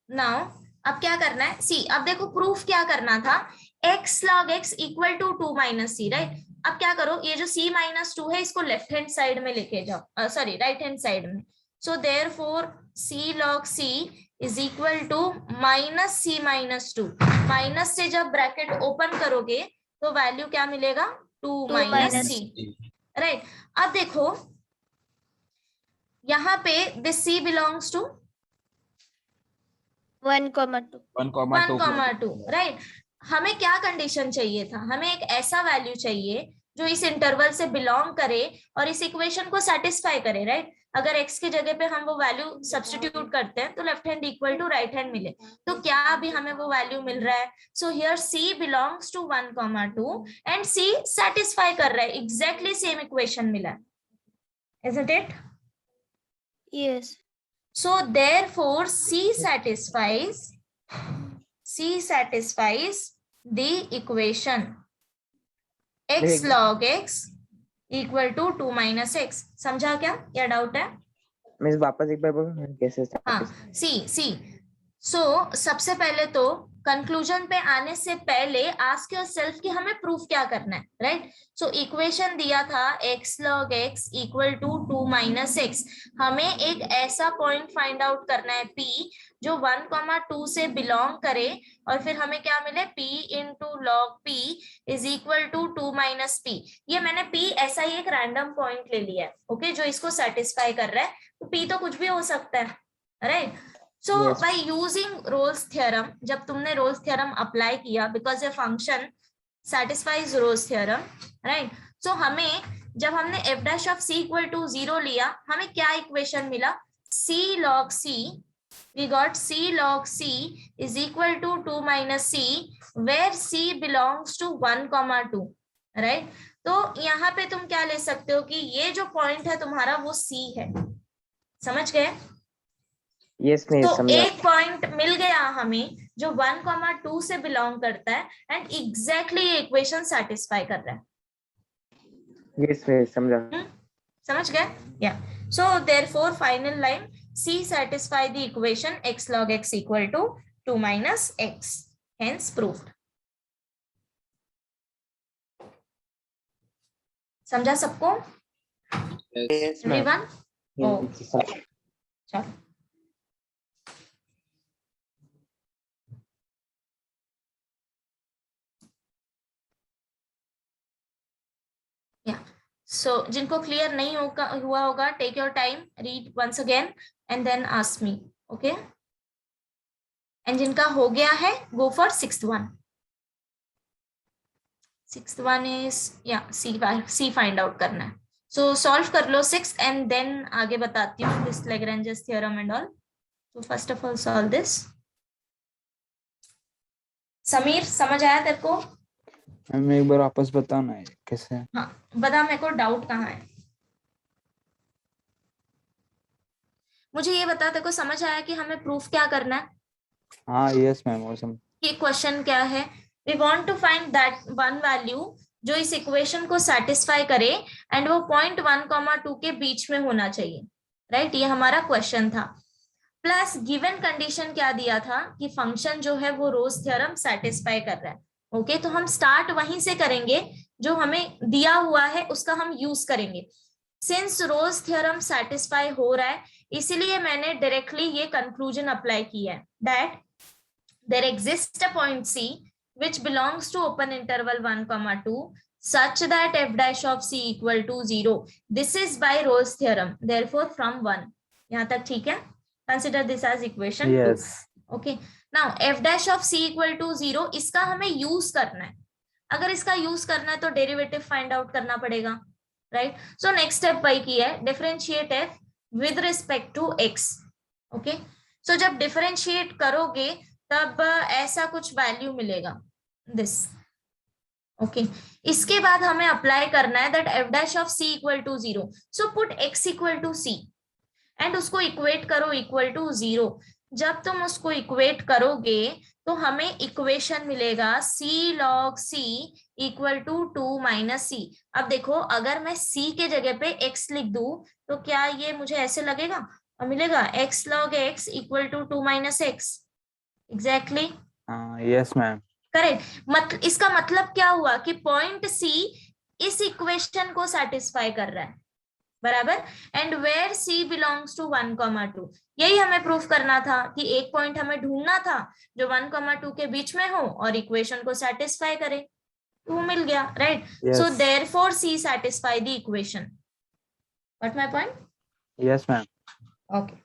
नाउ अब क्या करना है? सी, अब देखो प्रूफ क्या करना था? x log x equal to 2 minus c, right? अब क्या करो, ये जो c minus 2 है इसको लेफ्ट हैंड साइड में लेके जाओ, सॉरी राइट हैंड साइड में। So therefore c log c is equal to minus c minus 2। Minus से जब ब्रैकेट ओपन करोगे तो वैल्यू क्या मिलेगा? 2 minus c, राइट? अब देखो यहाँ पे this c belongs to 1,2. 1,2, right? हमें क्या कंडीशन चाहिए था? हमें एक ऐसा वैल्यू चाहिए जो इस इंटरवल से बिलोंग करे और इस इक्वेशन को सेटिस्फाई करे, राइट? अगर x की जगह पे हम वो वैल्यू सब्स्टिट्यूट करते हैं तो left hand equal to right hand मिले, तो क्या अभी हमें वो वैल्यू मिल रहा है? So here c belongs to 1,2 and c satisfy कर रहा है, एग्जैक्टली सेम इक्वेशन मिला है, isn't it? Yes. So therefore c satisfies the equation x log x equal to 2 minus X. समझा क्या, या डाउट है? मैं वापस एक बार बोलूं कैसे हाँ, सी सो सबसे पहले तो कंक्लूजन पे आने से पहले आस्क योरसेल्फ कि हमें प्रूफ क्या करना है, राइट? सो इक्वेशन दिया था x log x equal to 2 minus X. हमें एक ऐसा पॉइंट फाइंड आउट करना है p जो 1,2 से बिलोंग करे, और फिर हमें क्या मिले, p into log p is equal to 2 minus p। ये मैंने p ऐसा ही एक रैंडम पॉइंट ले लिया है, ओके, जो इसको सेटिस्फाई कर रहा है। तो p तो कुछ भी हो सकता है, right? So Yes. by using Rolle's theorem, जब तुमने Rolle's theorem अप्लाई किया, because a function satisfies Rolle's theorem, right? So हमें जब हमने f dash of c equal to 0 लिया, हमें क्या इक्वेशन मिला? c log c, we got c log c is equal to 2 minus c, where c belongs to 1,2, right? तो यहाँ पे तुम क्या ले सकते हो कि ये जो पॉइंट है तुम्हारा वो c है। समझ गए? यस मैं तो समझा। एक पॉइंट मिल गया हमें जो 1,2 से बिलोंग करता है, एंड एग्जैक्टली ये इक्वेशन सेटिस्फाई कर रहा है। यस मैं समझा। समझ गए? या so therefore final line, C satisfy the equation x log x equal to 2 minus x, hence proved। समझा सबको? Yes. everyone? चलो सो जिनको क्लियर नहीं हुआ होगा, take your time, read once again and then ask me, okay? And जिनका हो गया है, go for sixth one. Sixth one is C find out करना है। सो सॉल्व कर लो सिक्स, एंड देन आगे बताती हूँ this Lagrange's theorem and all. So first of all solve this. Sameer समझ आया तेरे को? मैम एक बार वापस बताना है कैसे? हाँ बता, मेरे को डाउट कहाँ है, मुझे ये बता, तेरे को समझ आया कि हमें प्रूफ क्या करना है? हाँ यस मैम वो समझ। ये क्वेश्चन क्या है? We want to find that one value जो इस इक्वेशन को सेटिस्फाई करे, एंड वो पॉइंट 1,2 के बीच में होना चाहिए, राइट? ये हमारा क्वेश्चन था। प्लस गिवन कंडीशन क्या दिया था कि फंक्शन जो है वो रोज थ्योरम सेटिस्फाई कर रहा है, ओके? तो हम स्टार्ट वहीं से करेंगे, जो हमें दिया हुआ है उसका हम यूज करेंगे। सिंस रोज थ्योरम सेटिस्फाई हो रहा है, इसीलिए मैंने डायरेक्टली ये कंक्लूजन अप्लाई किया है, that there exists a point C which belongs to open interval 1,2 such that f dash of C equal to 0. This is by Rolle's theorem. Therefore, from 1. यहाँ तक ठीक है? Consider this as equation 2. Okay. Now, f dash of C equal to 0, इसका हमें यूज करना है। अगर इसका यूज करना है तो डेरिवेटिव फाइंड आउट करना पड़ेगा, राइट? सो नेक्स्ट स्टेप वही की है, differentiate f with respect to x, okay? So जब डिफरेंशिएट करोगे तब ऐसा कुछ वैल्यू मिलेगा, दिस, ओके? इसके बाद हमें अप्लाई करना है that f dash of c equal to 0। So put x equal to c and उसको इक्वेट करो इक्वल टू 0। जब तुम उसको इक्वेट करोगे तो हमें इक्वेशन मिलेगा c log c equal to 2 minus c। अब देखो, अगर मैं c के जगह पे x लिख दूं तो क्या ये मुझे ऐसे लगेगा? और मिलेगा x log x equal to 2 minus x। Exactly, yes ma'am. Correct. इसका मतलब क्या हुआ कि पॉइंट C इस इक्वेशन को सेटिस्फाई कर रहा है, बराबर? And where C belongs to 1,2, यही हमें प्रूफ करना था कि एक पॉइंट हमें ढूंढना था जो 1,2 के बीच में हो और इक्वेशन को सेटिस्फाई करे, तो वो मिल गया, right? So therefore C satisfy the equation. Got my point? Yes ma'am. Okay.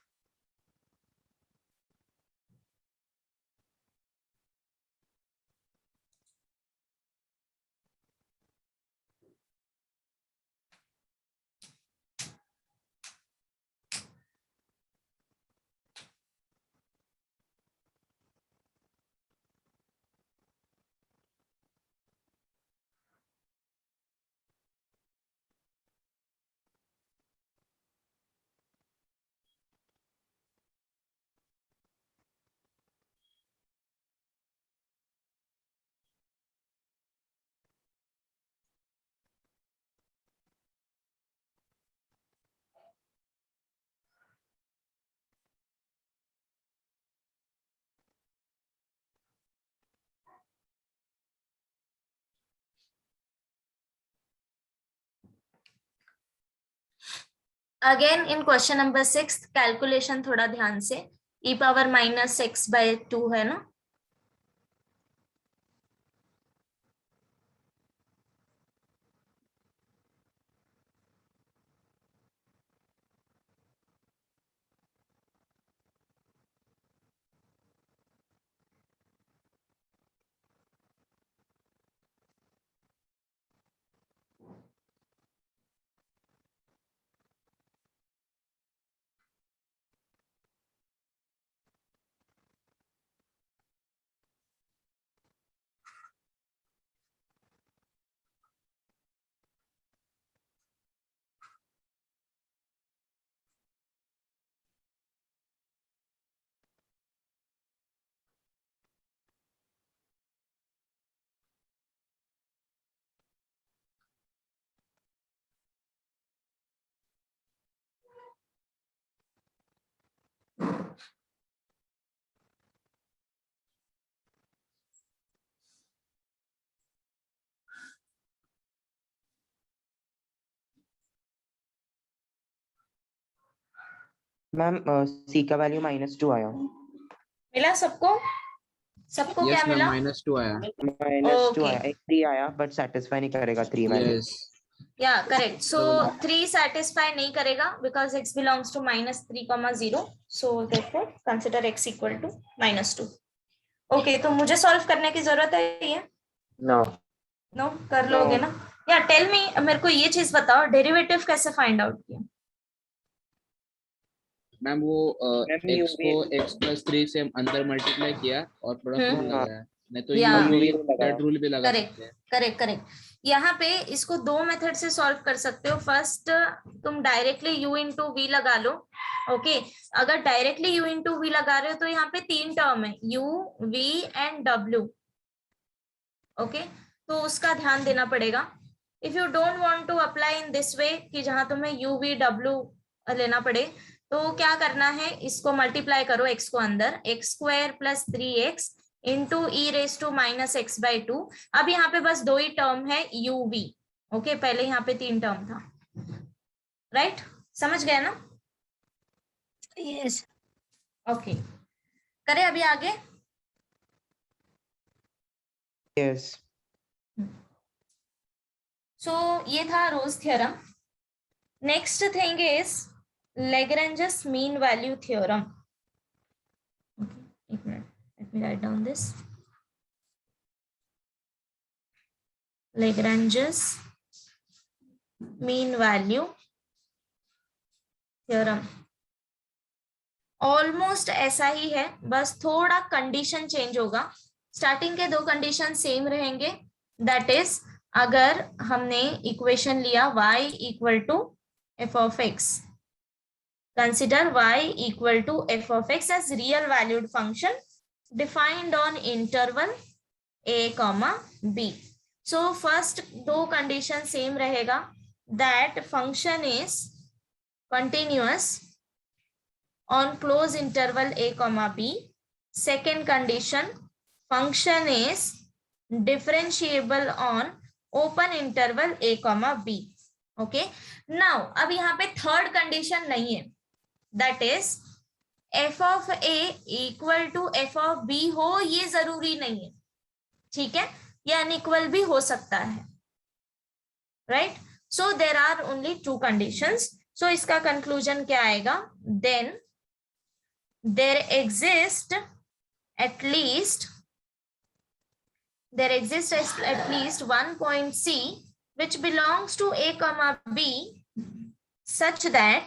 Again in question number 6 calculation थोड़ा ध्यान से, e⁻⁻x/2 है ना। मैम सी का वैल्यू -2 आया। मिला सबको? सबको क्या यस मैम, मिला? -2 आया। -2 Okay. आया, एक 3 आया बट सेटिस्फाई नहीं करेगा 3 value. Yes yeah correct. So 3 satisfy नहीं करेगा because x belongs to -3, 0, so therefore consider x equal to -2। Okay, तो मुझे सॉल्व करने की जरूरत है ये? नो नो, कर लोगे ना? या टेल मी, मेरे को ये चीज बताओ, डेरिवेटिव कैसे फाइंड आउट किया? मैम, वो मैम, x को UV x+3 से अंदर मल्टीप्लाई किया और प्रोडक्ट हम्म। में लगाया। नहीं तो या यूवी UV लगाया। दैट रूल भी लगा करेक्ट सकते हैं। Correct correct. यहाँ पे इसको दो मेथड से सॉल्व कर सकते हो। फर्स्ट, तुम डायरेक्टली u इंटू वी लगा लो। ओके, अगर डायरेक्टली u इंटू वी लगा रहे हो तो यहाँ पे 3 टर्म है, u, v and w। Okay, तो उसका ध्यान देना पड़ेगा। If you don't want to apply in this way कि जहां तुम्हें u, v, w लेना पड़े, तो क्या करना है, इसको मल्टीप्लाई करो x को अंदर, x² + 3x इंटू e⁻⁻x/2। अब यहाँ पे बस 2 ही टर्म है u, v। ओके, पहले यहाँ पे 3 टर्म था। राइट, समझ गए ना? Yes. ओके, करें अभी आगे। यस। सो ये था Rolle's theorem. Next thing is Lagrange's mean value theorem. एक minute, let me write down this. Lagrange's mean value theorem almost ऐसा ही है, बस थोड़ा कंडीशन चेंज होगा। स्टार्टिंग के 2 कंडीशन सेम रहेंगे, दैट इज अगर हमने इक्वेशन लिया y equal to f(x), consider y equal to f(x) as real valued function defined on interval a, b। So first 2 condition same रहेगा, that function is continuous on close interval a, b. Second condition, function is differentiable on open interval a, b. Okay, now अब यहाँ पे थर्ड कंडीशन नहीं है, that is f of a equal to f of b हो, ये जरूरी नहीं है। ठीक है, ये अनइक्वल भी हो सकता है। Right, so there are only 2 conditions. So इसका कंक्लूजन क्या आएगा, then there exists at least one point C which belongs to a, b such that,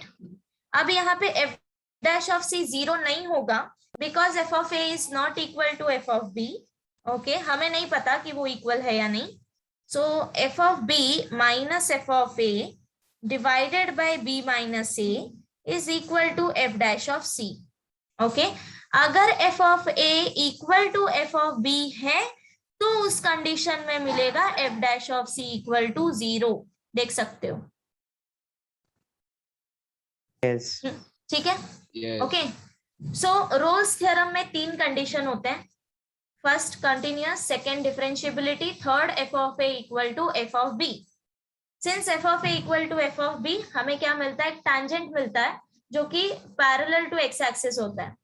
अब यहाँ पे f dash of C 0 नहीं होगा because f of a is not equal to f of b। Okay, हमें नहीं पता कि वो इक्वल है या नहीं। सो f of b minus f of a divided by b minus a is equal to f dash of C। Okay, अगर f of a equal to f of b है तो उस कंडीशन में मिलेगा f dash of C equal to 0। देख सकते हो? यस। ठीक है, yes okay. So Rolle's theorem में 3 कंडीशन होते हैं, first continuous, second differentiability, third f of a equal to f of b। Since F of A equal to F of B, हमें क्या मिलता है, टैंजेंट मिलता है जो कि पैरेलल टू एक्स एक्सिस होता है,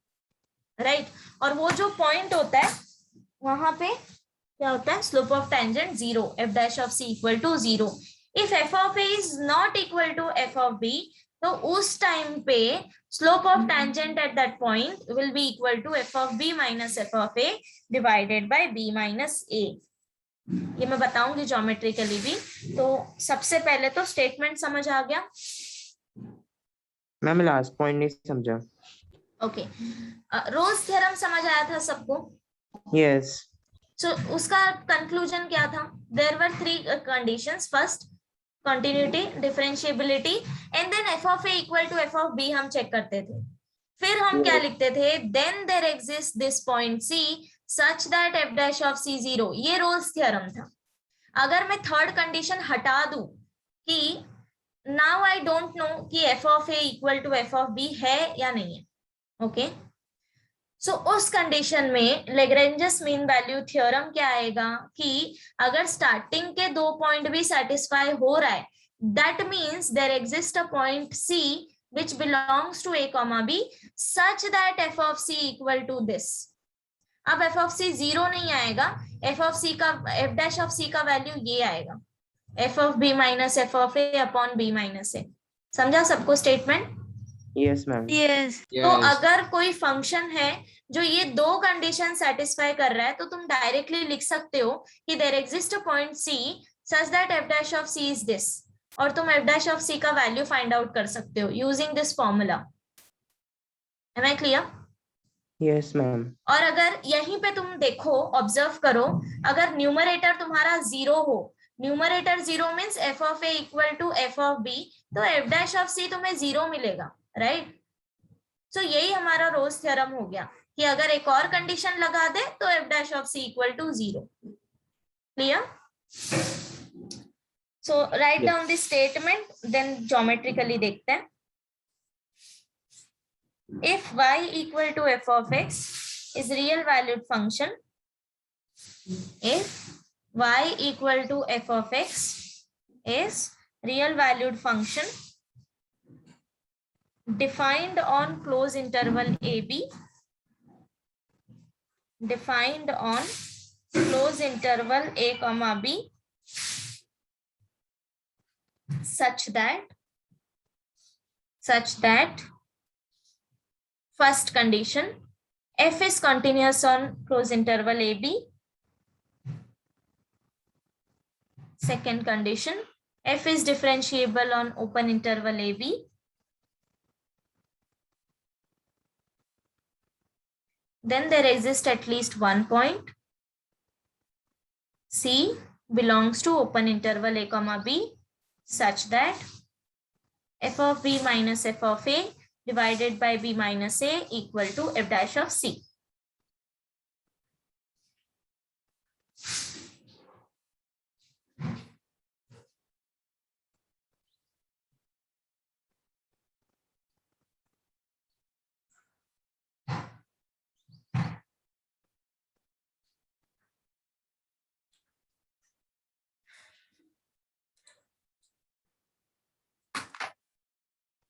राइट और वो जो पॉइंट होता है वहां पे क्या होता है, slope of tangent 0, f dash of C equal to 0. If f of a is not equal to F of B, तो उस टाइम पे slope of tangent at that point will be equal to F of b minus f of a divided by b minus a. ये मैं बताऊंगी ज्योमेट्रिकली भी. तो सबसे पहले तो स्टेटमेंट समझ आ गया. मैम लास्ट पॉइंट नहीं समझा. ओके, रोज थ्योरम समझ आया था सबको? यस. सो उसका कंक्लूजन क्या था? There were 3 conditions. First continuity, differentiability and then f of a equal to f of b हम चेक करते थे. फिर हम क्या लिखते थे, then there exists this point c such that f dash of c 0. ये रोल्स थ्योरम था. अगर मैं थर्ड कंडीशन हटा दूं कि now I don't know कि f of a equal to f of b है या नहीं है, ओके सो उस कंडीशन में लेग्रेंजस मीन वैल्यू थ्योरम क्या आएगा कि अगर स्टार्टिंग के 2 पॉइंट भी सेटिस्फाई हो रहा है, that means there exist a point C which belongs to a comma b such that f of c equal to this. अब f of c 0 नहीं आएगा, f of c का f dash of c का वैल्यू ये आएगा, f of b minus f of a upon b minus a. समझा सबको स्टेटमेंट? Yes ma'am. Yes. तो अगर कोई फंक्शन है जो ये 2 कंडीशन सेटिस्फाई कर रहा है, तो तुम डायरेक्टली लिख सकते हो कि there exist a point C such that F dash of C is this, और तुम एफ डैश ऑफ सी का वैल्यू फाइंड आउट कर सकते हो using this formula. Am I clear? Yes ma'am. और अगर यहीं पे तुम देखो, ऑब्जर्व करो, अगर न्यूमरेटर तुम्हारा 0 हो, numerator 0 means F of A equal to F of B, तो एफ डैश ऑफ सी तुम्हें 0 मिलेगा, राइट? सो यही हमारा रोल्स थ्योरम हो गया कि अगर एक और कंडीशन लगा दे तो F dash of C equal to 0. Clear? So write down this statement, then geometrically देखते हैं. If y equal to f of x is real valued function, if y equal to f of x is real valued function defined on close interval ab, defined on close interval a comma b, such that first condition f is continuous on close interval ab, second condition f is differentiable on open interval ab, then there exists at least one point c belongs to open interval a comma b such that f of b minus f of a divided by b minus a equal to f dash of c.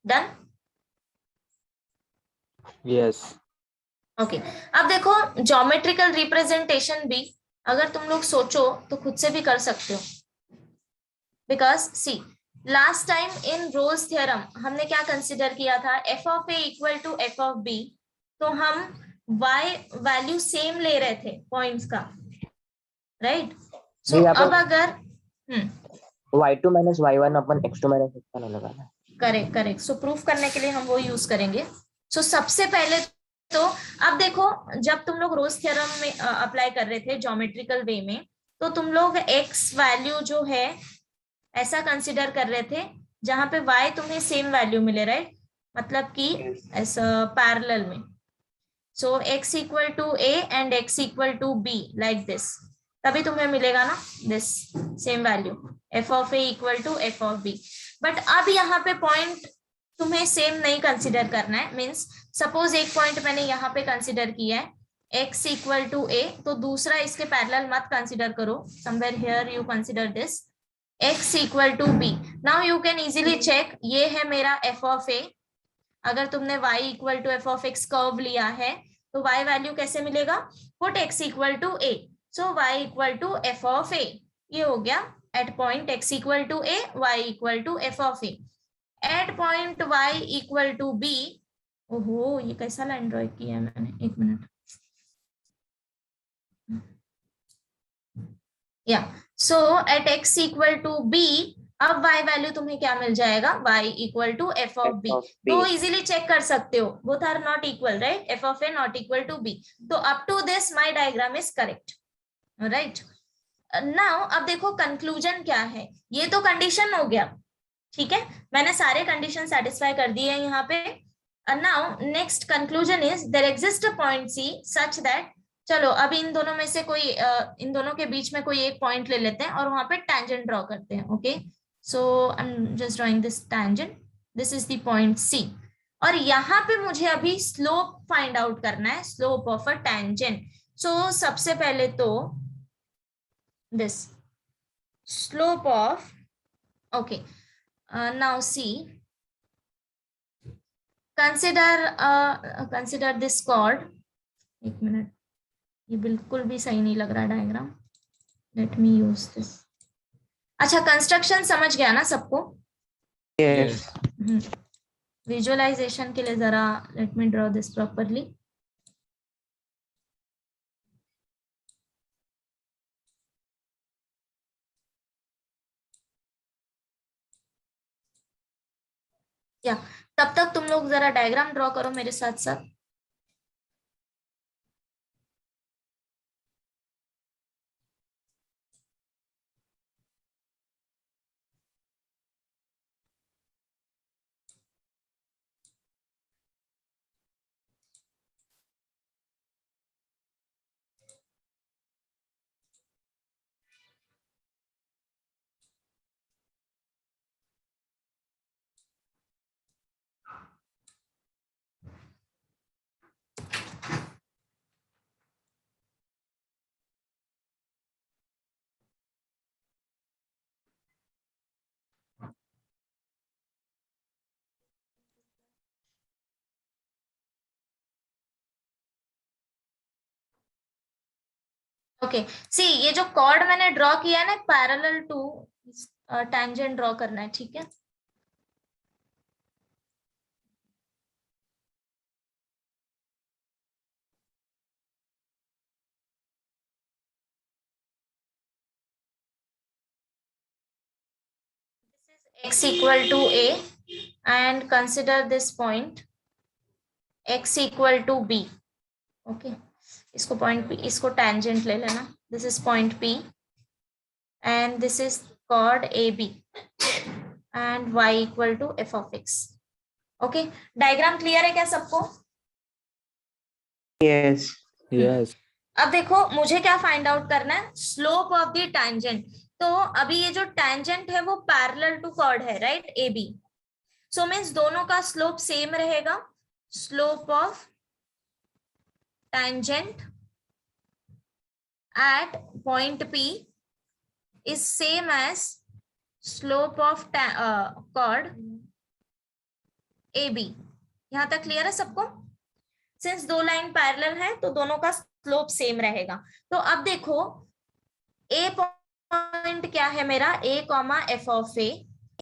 Done? Yes. Okay अब देखो, ज्योमेट्रिकल रिप्रेजेंटेशन भी अगर तुम लोग सोचो तो खुद से भी कर सकते हो. Because see last time in Rolle's theorem हमने क्या कंसिडर किया था, F of A equal to F of B, तो हम y वैल्यू सेम ले रहे थे पॉइंट्स का, राइट? सो अब अगर y2 minus y1 अपन x2 minus x1 लगाना. Correct correct. सो प्रूफ करने के लिए हम वो यूज करेंगे. सो सबसे पहले तो अब देखो, जब तुम लोग रोल्स थ्योरम में अप्लाई कर रहे थे ज्योमेट्रिकल वे में, तो तुम लोग x वैल्यू जो है ऐसा कंसिडर कर रहे थे जहां पे y तुम्हें सेम वैल्यू मिले, राइट? मतलब कि ऐसा पैरेलल में. So x equal to a and x equal to b like this, तभी तुम्हें मिलेगा ना this same value, f of a equal to f of b. But अब यहाँ पे पॉइंट तुम्हें सेम नहीं कंसिडर करना है. मींस सपोज एक पॉइंट मैंने यहाँ पे कंसिडर किया है x इक्वल टू a, तो दूसरा इसके पैरेलल मत कंसिडर करो. Somewhere here you consider this x equal to B. Now you can easily check, ये है मेरा f ऑफ a. अगर तुमने y equal to F of X curve लिया है तो y वैल्यू कैसे मिलेगा? Put x equal to a. So y equal to F of a. ये हो गया at point x equal to a, y equal to F of a. At point y equal to b. ओहो, ये कैसा लाइन ड्रॉ किया है मैंने, एक मिनट. या so at x equal to b, अब y वैल्यू तुम्हें क्या मिल जाएगा? y equal to F of b. तो इजीली चेक कर सकते हो, both are not equal, right? F of a not equal to b. तो up to this my diagram is correct, right? Now अब देखो कंक्लूजन क्या है. ये तो कंडीशन हो गया, ठीक है, मैंने सारे कंडीशन सेटिस्फाई कर दिए हैं यहाँ पे. Now next conclusion is there exist a point c such that, चलो अब इन दोनों में से कोई इन दोनों के बीच में कोई एक पॉइंट ले लेते हैं और वहां पे टैंजेंट ड्रॉ करते हैं. Okay, so I am just drawing this tangent. This is the point C. और यहाँ पे मुझे अभी स्लोप फाइंड आउट करना है, स्लोप ऑफ अ टैंजेंट. सो सबसे पहले तो this slope of, okay, now see, consider this chord. एक मिनट, ये बिल्कुल भी सही नहीं लग रहा diagram. Let me use this. अच्छा, कंस्ट्रक्शन समझ गया ना सबको? Yes. विजुअलाइजेशन के लिए जरा let me draw this properly. या तब तक तुम लोग जरा डायग्राम ड्रॉ करो मेरे साथ साथ. ओके, सी ये जो कॉर्ड मैंने ड्रॉ किया है ना, पैरेलल टू टैंजेंट ड्रॉ करना है, ठीक है? This is x equal to a and consider this point x equal to b. Okay, इसको पॉइंट p, इसको tangent ले लेना. This is point p and this is chord AB and y equal to f of x. Okay, diagram clear है क्या सबको? Yes. Yes. अब देखो मुझे क्या फाइंड आउट करना है? Slope of the tangent. तो अभी ये जो टैंजेंट है वो पैरेलल टू कॉर्ड है, राइट? AB. सो मीन्स दोनों का स्लोप सेम रहेगा. Slope of tangent at point P is same as slope of chord AB. यहां तक क्लियर है सबको? सिंस दो लाइन पैरेलल है तो दोनों का स्लोप सेम रहेगा. तो अब देखो A पॉइंट क्या है मेरा? A comma F of A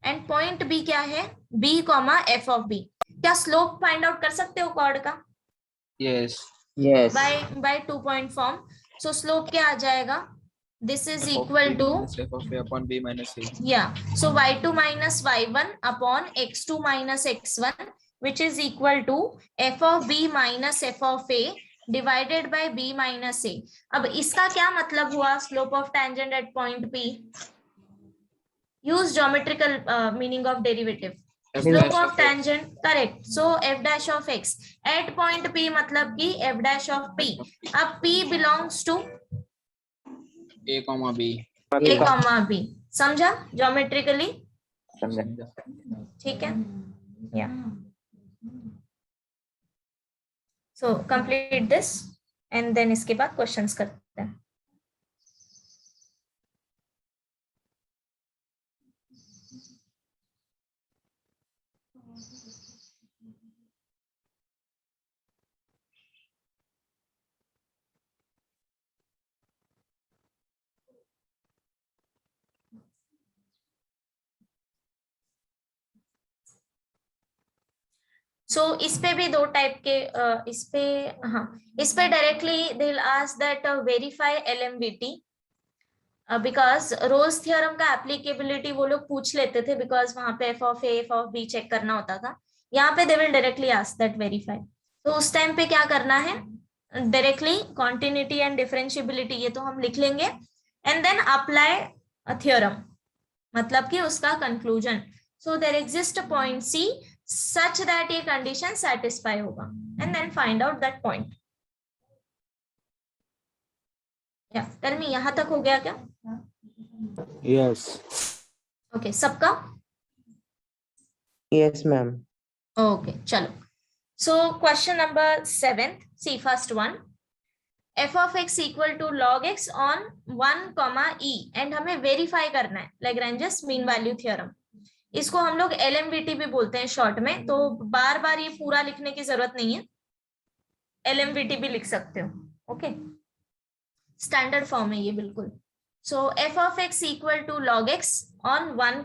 and point B क्या है? B comma F of B. क्या स्लोप फाइंड आउट कर सकते हो कॉर्ड का? Yes. Yes. by 2 point form. So slope क्या आ जाएगा? This is equal to, f of a upon b minus a. yeah, so y2 minus y1 upon x2 minus x1, which is equal to f of b minus f of a divided by b minus a. अब इसका क्या मतलब हुआ? slope of tangent at point P. Use geometrical meaning of derivative. Slope of tangent, correct. So f dash of x at point P मतलब कि f dash of P. अब P belongs to a comma b. a comma b. समझा geometrically? समझा. ठीक है? Yeah. So complete this and then इसके बाद questions करते हैं. सो इस पे भी दो टाइप के इस पे directly they will ask that verify LMVT because Rolle's theorem का एप्लीकेबिलिटी वो लोग पूछ लेते थे बिकॉज वहां पे f(a) f(b) चेक करना होता था. यहाँ पे they will directly ask that verify. तो उस टाइम पे क्या करना है, डायरेक्टली कॉन्टिन्यूटी एंड डिफरेंशिएबिलिटी ये तो हम लिख लेंगे एंड देन अप्लाई थ्योरम, मतलब कि उसका conclusion. So there exist point C such that ये कंडीशन सेटिस्फाई होगा and then find out that point. या टर्मी यहां तक हो गया क्या? यस ओके सबका Yes, ma'am. ओके चलो. So question number 7, see first one, f of x equal to log x on 1, e and हमें वेरीफाई करना है लैग्रेंजेस मीन वैल्यू थ्योरम. इसको हम लोग LMVT भी बोलते हैं शॉर्ट में, तो बार बार ये पूरा लिखने की जरूरत नहीं है, LMVT भी लिख सकते हो. ओके स्टैंडर्ड फॉर्म है ये बिल्कुल. सो f of x equal to log x on 1,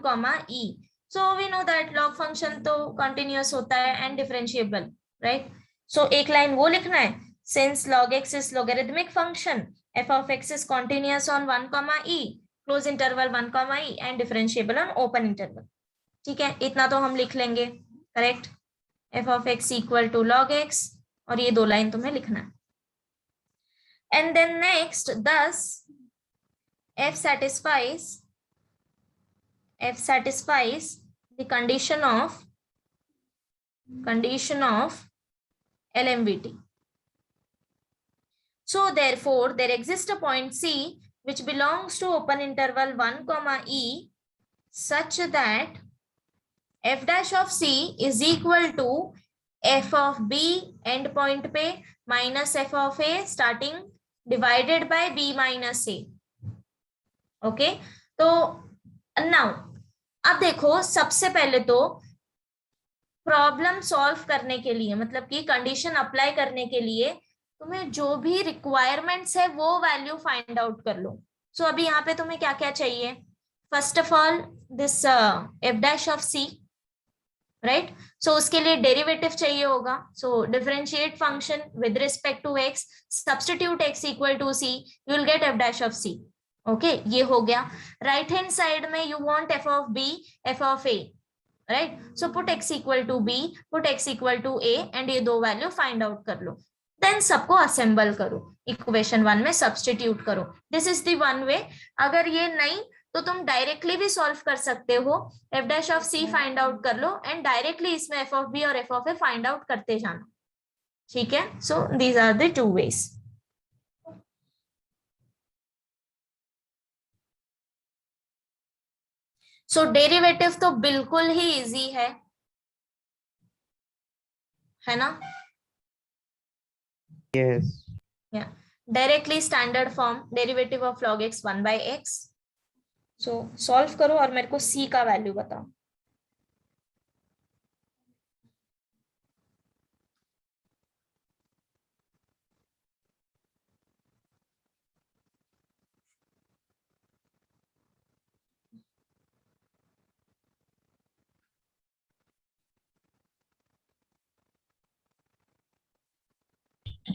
e. So we know that log function तो continuous होता है and differentiable, right? So एक लाइन वो लिखना है, since log x is logarithmic function, f of x is continuous on 1, e, close interval 1, e and differentiable on open interval. ठीक है, इतना तो हम लिख लेंगे, correct. f of x equal to log x और ये दो लाइन तुम्हें लिखना है. And then next, thus f satisfies the condition of LMVT. So therefore there exists a point C which belongs to open interval 1, e such that f dash of C is equal to f of B end point पे minus f of A starting divided by B minus A. Okay तो नाउ अब देखो, सबसे पहले तो प्रॉब्लम सॉल्व करने के लिए, मतलब कि कंडीशन अप्लाई करने के लिए तुम्हें जो भी रिक्वायरमेंट्स है वो वैल्यू फाइंड आउट कर लो. सो अभी यहाँ पे तुम्हें क्या क्या चाहिए, first of all this f dash of C, right. So उसके लिए डेरिवेटिव चाहिए होगा. So differentiate function with respect to x, substitute x equal to C, you will get f dash of C. Okay ये हो गया. राइट हैंड साइड में you want f of B, f of A, right. So put x equal to B, put x equal to A and ये दो वैल्यू फाइंड आउट कर लो. देन सबको असेंबल करो, इक्वेशन 1 में सब्स्टिट्यूट करो. This is the one way. अगर ये नहीं तो तुम डायरेक्टली भी सॉल्व कर सकते हो, f dash of C find out कर लो एंड डायरेक्टली इसमें f of B और f of A find out करते जाना. ठीक है. So these are the two ways. So derivative तो बिल्कुल ही इजी है ना. Yes. Directly standard form, derivative of log x 1/x. So solve करो और मेरे को C का वैल्यू बताओ.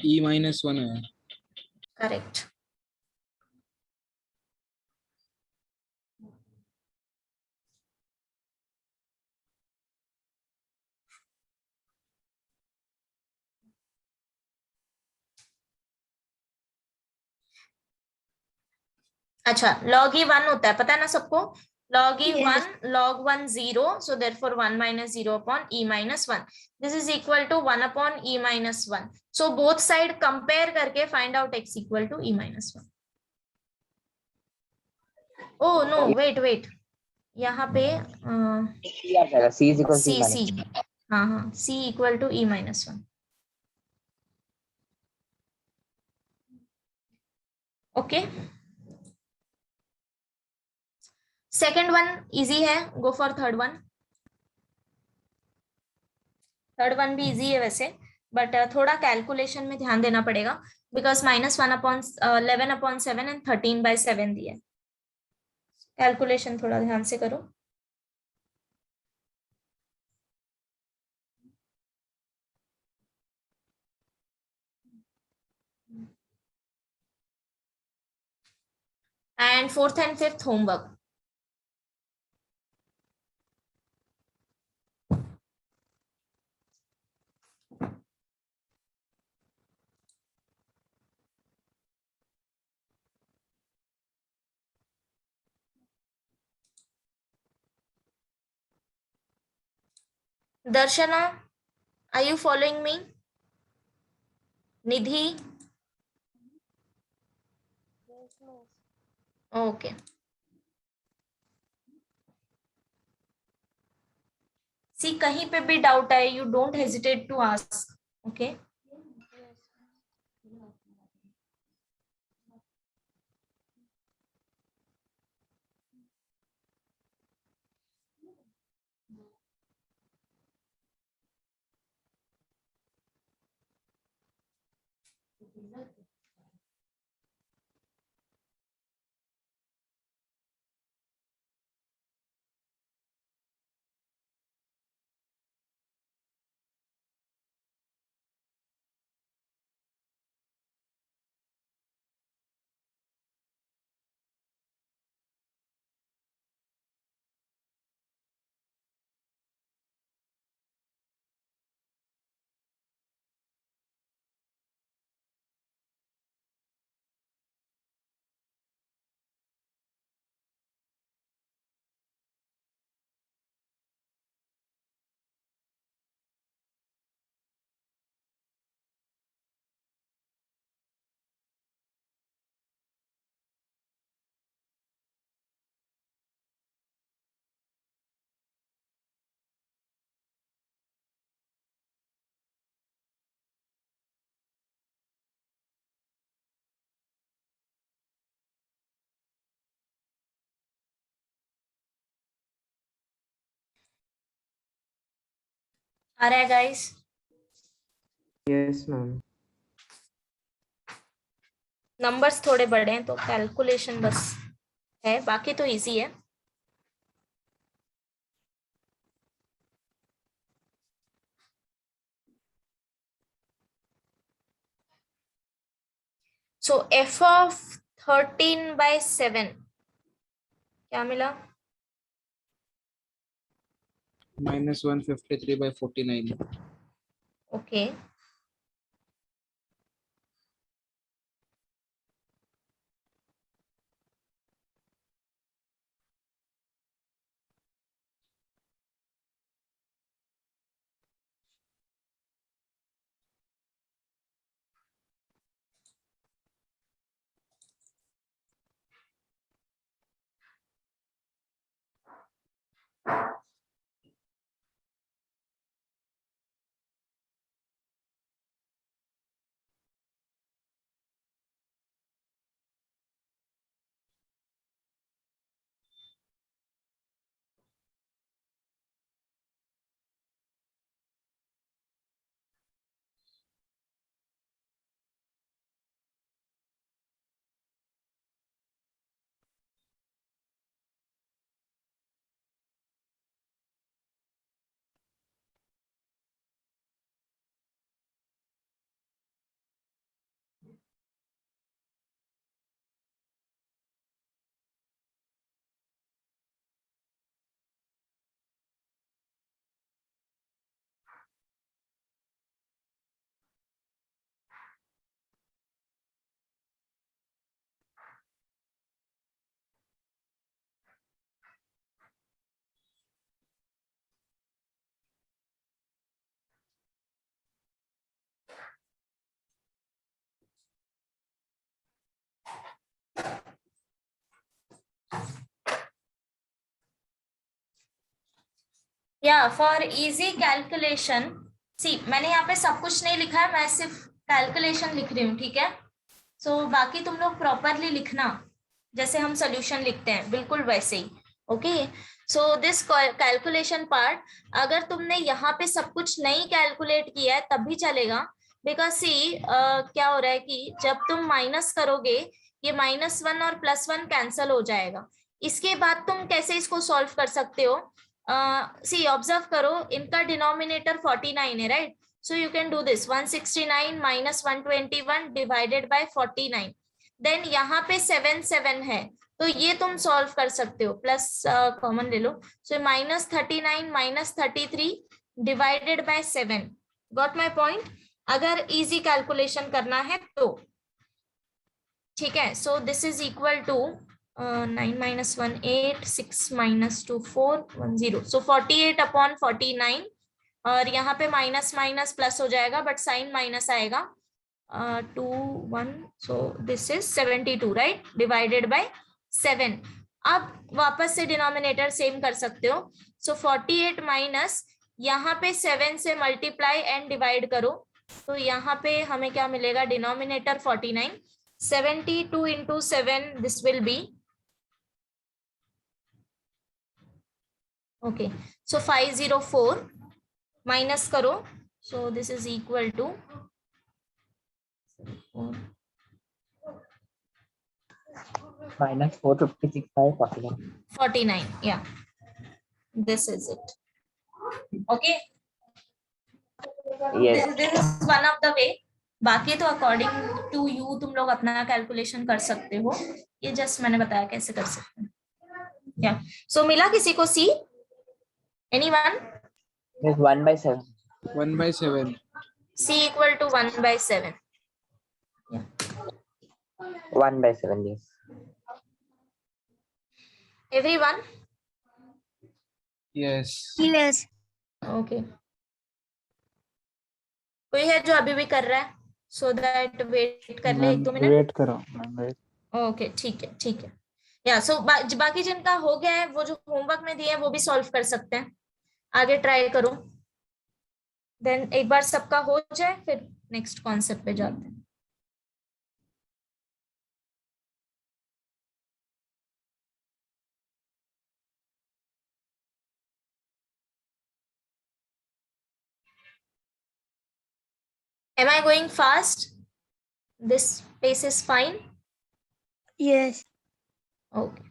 E-1 है. करेक्ट. अच्छा log e1 होता है, पता है ना सबको. log e1 log 1 0, so therefore 1 minus 0 upon e minus 1. This is equal to 1 upon e minus 1. So both side compare करके find out x equal to e minus 1. Oh no, wait. यहाँ पे C is equal to C C. हाँ C equal to e minus 1. Okay. Second one easy है, go for third one. Third one भी इजी है वैसे, बट थोड़ा कैलकुलेशन में ध्यान देना पड़ेगा बिकॉज -11/7 एंड 13/7 दिया है. कैलकुलेशन थोड़ा ध्यान से करो. and fourth and fifth homework. Darshana, are you following me? Nidhi? Okay. See, कहीं पे भी doubt आए, you don't hesitate to ask. Okay. आ रहा है guys? Yes, ma'am. Numbers थोड़े बड़े हैं तो calculation बस है, बाकी तो easy है. So f of 13/7 क्या मिला? -153/49. Okay. या फॉर इजी कैलकुलेशन, सी मैंने यहाँ पे सब कुछ नहीं लिखा है, मैं सिर्फ कैलकुलेशन लिख रही हूँ, ठीक है? सो बाकी तुम लोग प्रॉपरली लिखना, जैसे हम सोल्यूशन लिखते हैं बिल्कुल वैसे ही. Okay, so this calculation part, अगर तुमने यहाँ पे सब कुछ नहीं कैलकुलेट किया है तब भी चलेगा, बिकॉज सी क्या हो रहा है कि जब तुम माइनस करोगे ये -1 और +1 कैंसल हो जाएगा. इसके बाद तुम कैसे इसको सॉल्व कर सकते हो? सी ऑब्जर्व करो, इनका डिनोमिनेटर 49 है, right? So you can do this 169 - 121 divided by 49. Then यहाँ पे 7 7 है, तो ये तुम सॉल्व कर सकते हो, प्लस कॉमन ले लो, so -39 -33 divided by 7। Got my point? अगर इजी कैलकुलेशन करना है तो ठीक है। So this is equal to 9 - 1 8 6 - 2 4 1 0, सो 48/49, और यहाँ पे माइनस माइनस प्लस हो जाएगा बट साइन माइनस आएगा, 2 1, सो this is 72 right, divided by 7। अब वापस से डिनोमिनेटर सेम कर सकते हो, सो 48 माइनस यहाँ पे 7 से मल्टीप्लाई एंड डिवाइड करो, तो यहाँ पे हमें क्या मिलेगा, denominator 49, 72 into 7, this will be okay, so 504 minus करो, so this is equal to -456/49. 49, yeah, this is it. Okay, Yes. this is one of the way. बाकी तो अकॉर्डिंग टू यू तुम लोग अपना कैलकुलेशन कर सकते हो, ये जस्ट मैंने बताया कैसे कर सकते हैं। या सो मिला किसी को सी? Anyone? Yes, 1/7. 1/7. C equal to 1/7. 1/7, yes. Everyone? Yes. Yes. Okay. कोई है जो अभी भी कर रहा है? सो दैट वेट कर ले 1-2 मिनट। वेट करो मैम, वेट। ओके ठीक है ठीक है। या सो बाकी जिनका हो गया है वो जो होमवर्क में दिए हैं वो भी सॉल्व कर सकते हैं, आगे ट्राई करो, देन एक बार सबका हो जाए फिर नेक्स्ट कॉन्सेप्ट पे जाते हैं। Am I going fast? This pace is fine? Yes. Okay.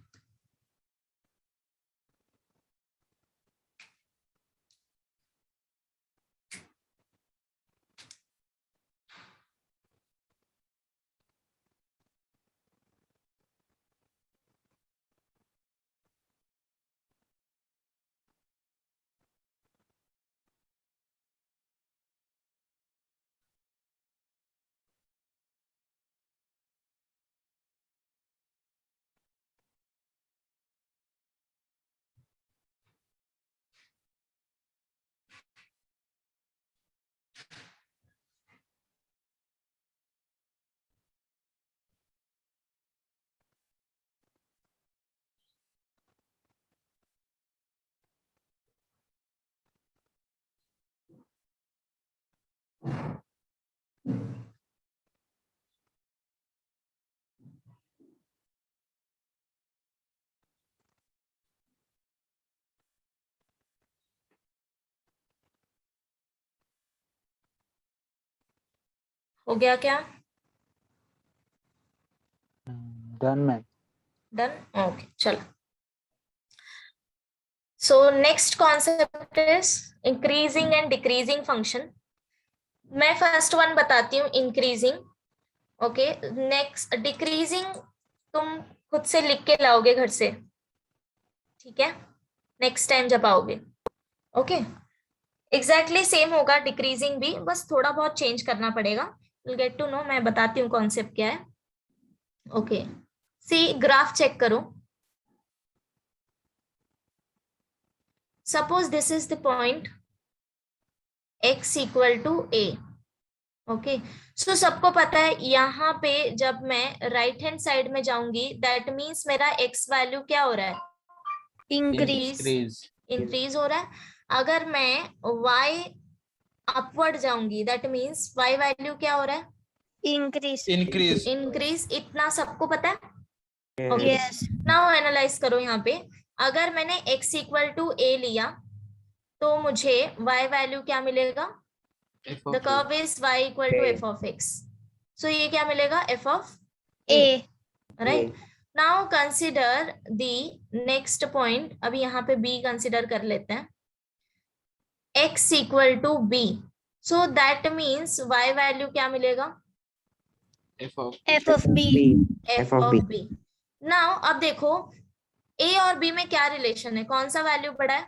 हो गया क्या? Done ma'am. डन? ओके चलो। So next concept is increasing and decreasing function. मैं फर्स्ट वन बताती हूँ, इंक्रीजिंग। ओके, नेक्स्ट डिक्रीजिंग तुम खुद से लिख के लाओगे घर से, ठीक है, नेक्स्ट टाइम जब आओगे। ओके, एग्जैक्टली सेम होगा डिक्रीजिंग भी, बस थोड़ा बहुत चेंज करना पड़ेगा। विल गेट टू नो, मैं बताती हूँ कॉन्सेप्ट क्या है। ओके, सी ग्राफ चेक करो। Suppose this is the point x equal to a। Okay, so सबको पता है यहाँ पे जब मैं राइट हैंड साइड में जाऊंगी दैट मीन्स मेरा x वैल्यू क्या हो रहा है, इंक्रीज हो रहा है। अगर मैं y अपवर्ड जाऊंगी दैट मीन्स y वैल्यू क्या हो रहा है, इंक्रीज। इतना सबको पता है? Yes. नाउ एनालाइज करो यहाँ पे, अगर मैंने x इक्वल टू a लिया तो मुझे y वैल्यू क्या मिलेगा, the curve is y equal to f of x, so ये क्या मिलेगा, f of A. Right. Now consider the next point, अभी यहाँ पे b कंसिडर कर लेते हैं, x equal to b, so that means y value क्या मिलेगा, F of F of B. f F of of B. b। Now अब देखो ए और बी में क्या रिलेशन है, कौन सा वैल्यू बड़ा है?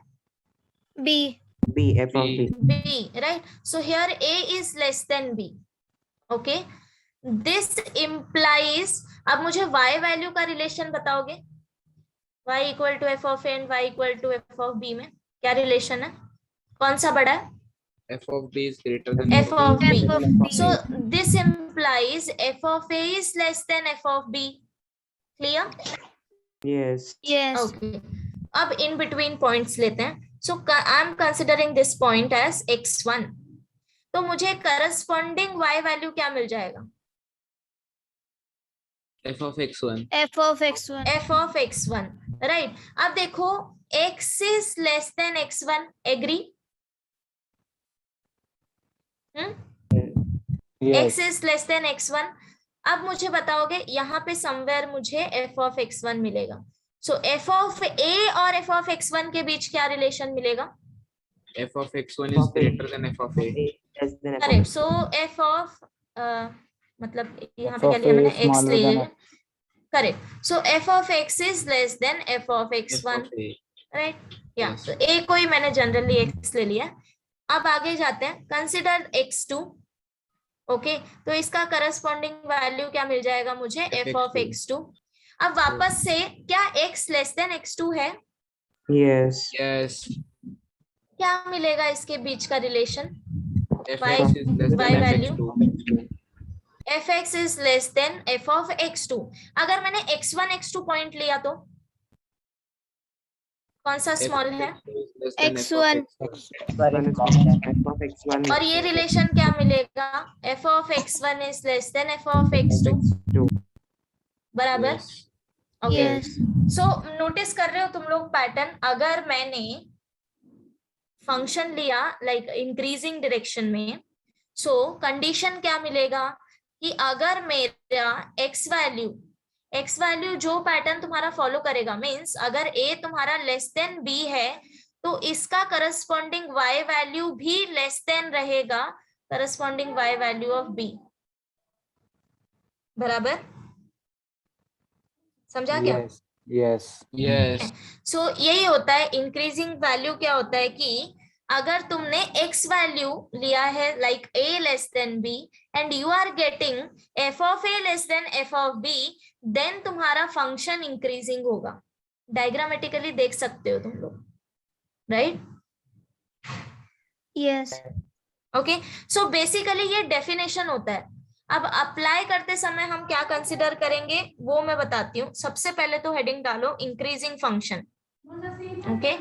B. B, f of B. B, right? So here A is less than B. Okay, this implies, अब मुझे y वैल्यू का रिलेशन बताओगे, y equal to f of A and y equal to f of B में क्या रिलेशन है, कौन सा बड़ा है? f of b is greater than f of B. F of B. So this implies f of A is less than f of B. Clear? Yes. Yes. Okay. अब in between points लेते हैं. So I am considering this point as x1. तो मुझे corresponding y value क्या मिल जाएगा? f of x1. F of X1. f of x1, right? अब देखो x is less than x1, agree? Yes. x is less than x1. अब मुझे बताओगे यहाँ पे somewhere मुझे f of x1 मिलेगा. So f of a और f of x1 के बीच क्या रिलेशन मिलेगा? f of x1 is greater than f of a. Less than f of correct. A. So f of मतलब यहाँ F पे क्या of लिया A मैंने, is x smaller ले than लिया. Correct. So f of x is less than f of f x1, of a. Right? या Yes. तो a को ही मैंने जनरली x ले लिया. अब आगे जाते हैं, कंसिडर x2. ओके, तो इसका करस्पॉन्डिंग वैल्यू क्या मिल जाएगा मुझे? f of x2. अब वापस से क्या x लेस देन x2 है? Yes. Yes. क्या मिलेगा इसके बीच का relation? fx is less y than value. fx2. fx is less than f of x2. अगर मैंने x1 x2 पॉइंट लिया तो कौन सा स्मॉल है? X1. One is f of x1 और ये रिलेशन क्या मिलेगा? f of x1 is less than f of x2, बराबर? ओके. Yes. सो नोटिस कर रहे हो तुम लोग पैटर्न? अगर मैंने फंक्शन लिया लाइक इंक्रीजिंग डायरेक्शन में, सो कंडीशन क्या मिलेगा कि अगर मेरा x वैल्यू जो पैटर्न तुम्हारा फॉलो करेगा, मींस अगर a तुम्हारा लेस देन b है तो इसका करस्पॉन्डिंग y वैल्यू भी लेस देन रहेगा corresponding y value of b, बराबर? समझा क्या? Yes. Yes. Yes. सो यही होता है इंक्रीजिंग वैल्यू. क्या होता है कि अगर तुमने x वैल्यू लिया है like a less than b and you are getting f of a less than f of b, then तुम्हारा फंक्शन इंक्रीजिंग होगा. डायग्रामेटिकली देख सकते हो तुम लोग, right? Yes. Okay, so basically ये डेफिनेशन होता है. अब अप्लाई करते समय हम क्या कंसिडर करेंगे वो मैं बताती हूँ. सबसे पहले तो हेडिंग डालो increasing function. Okay,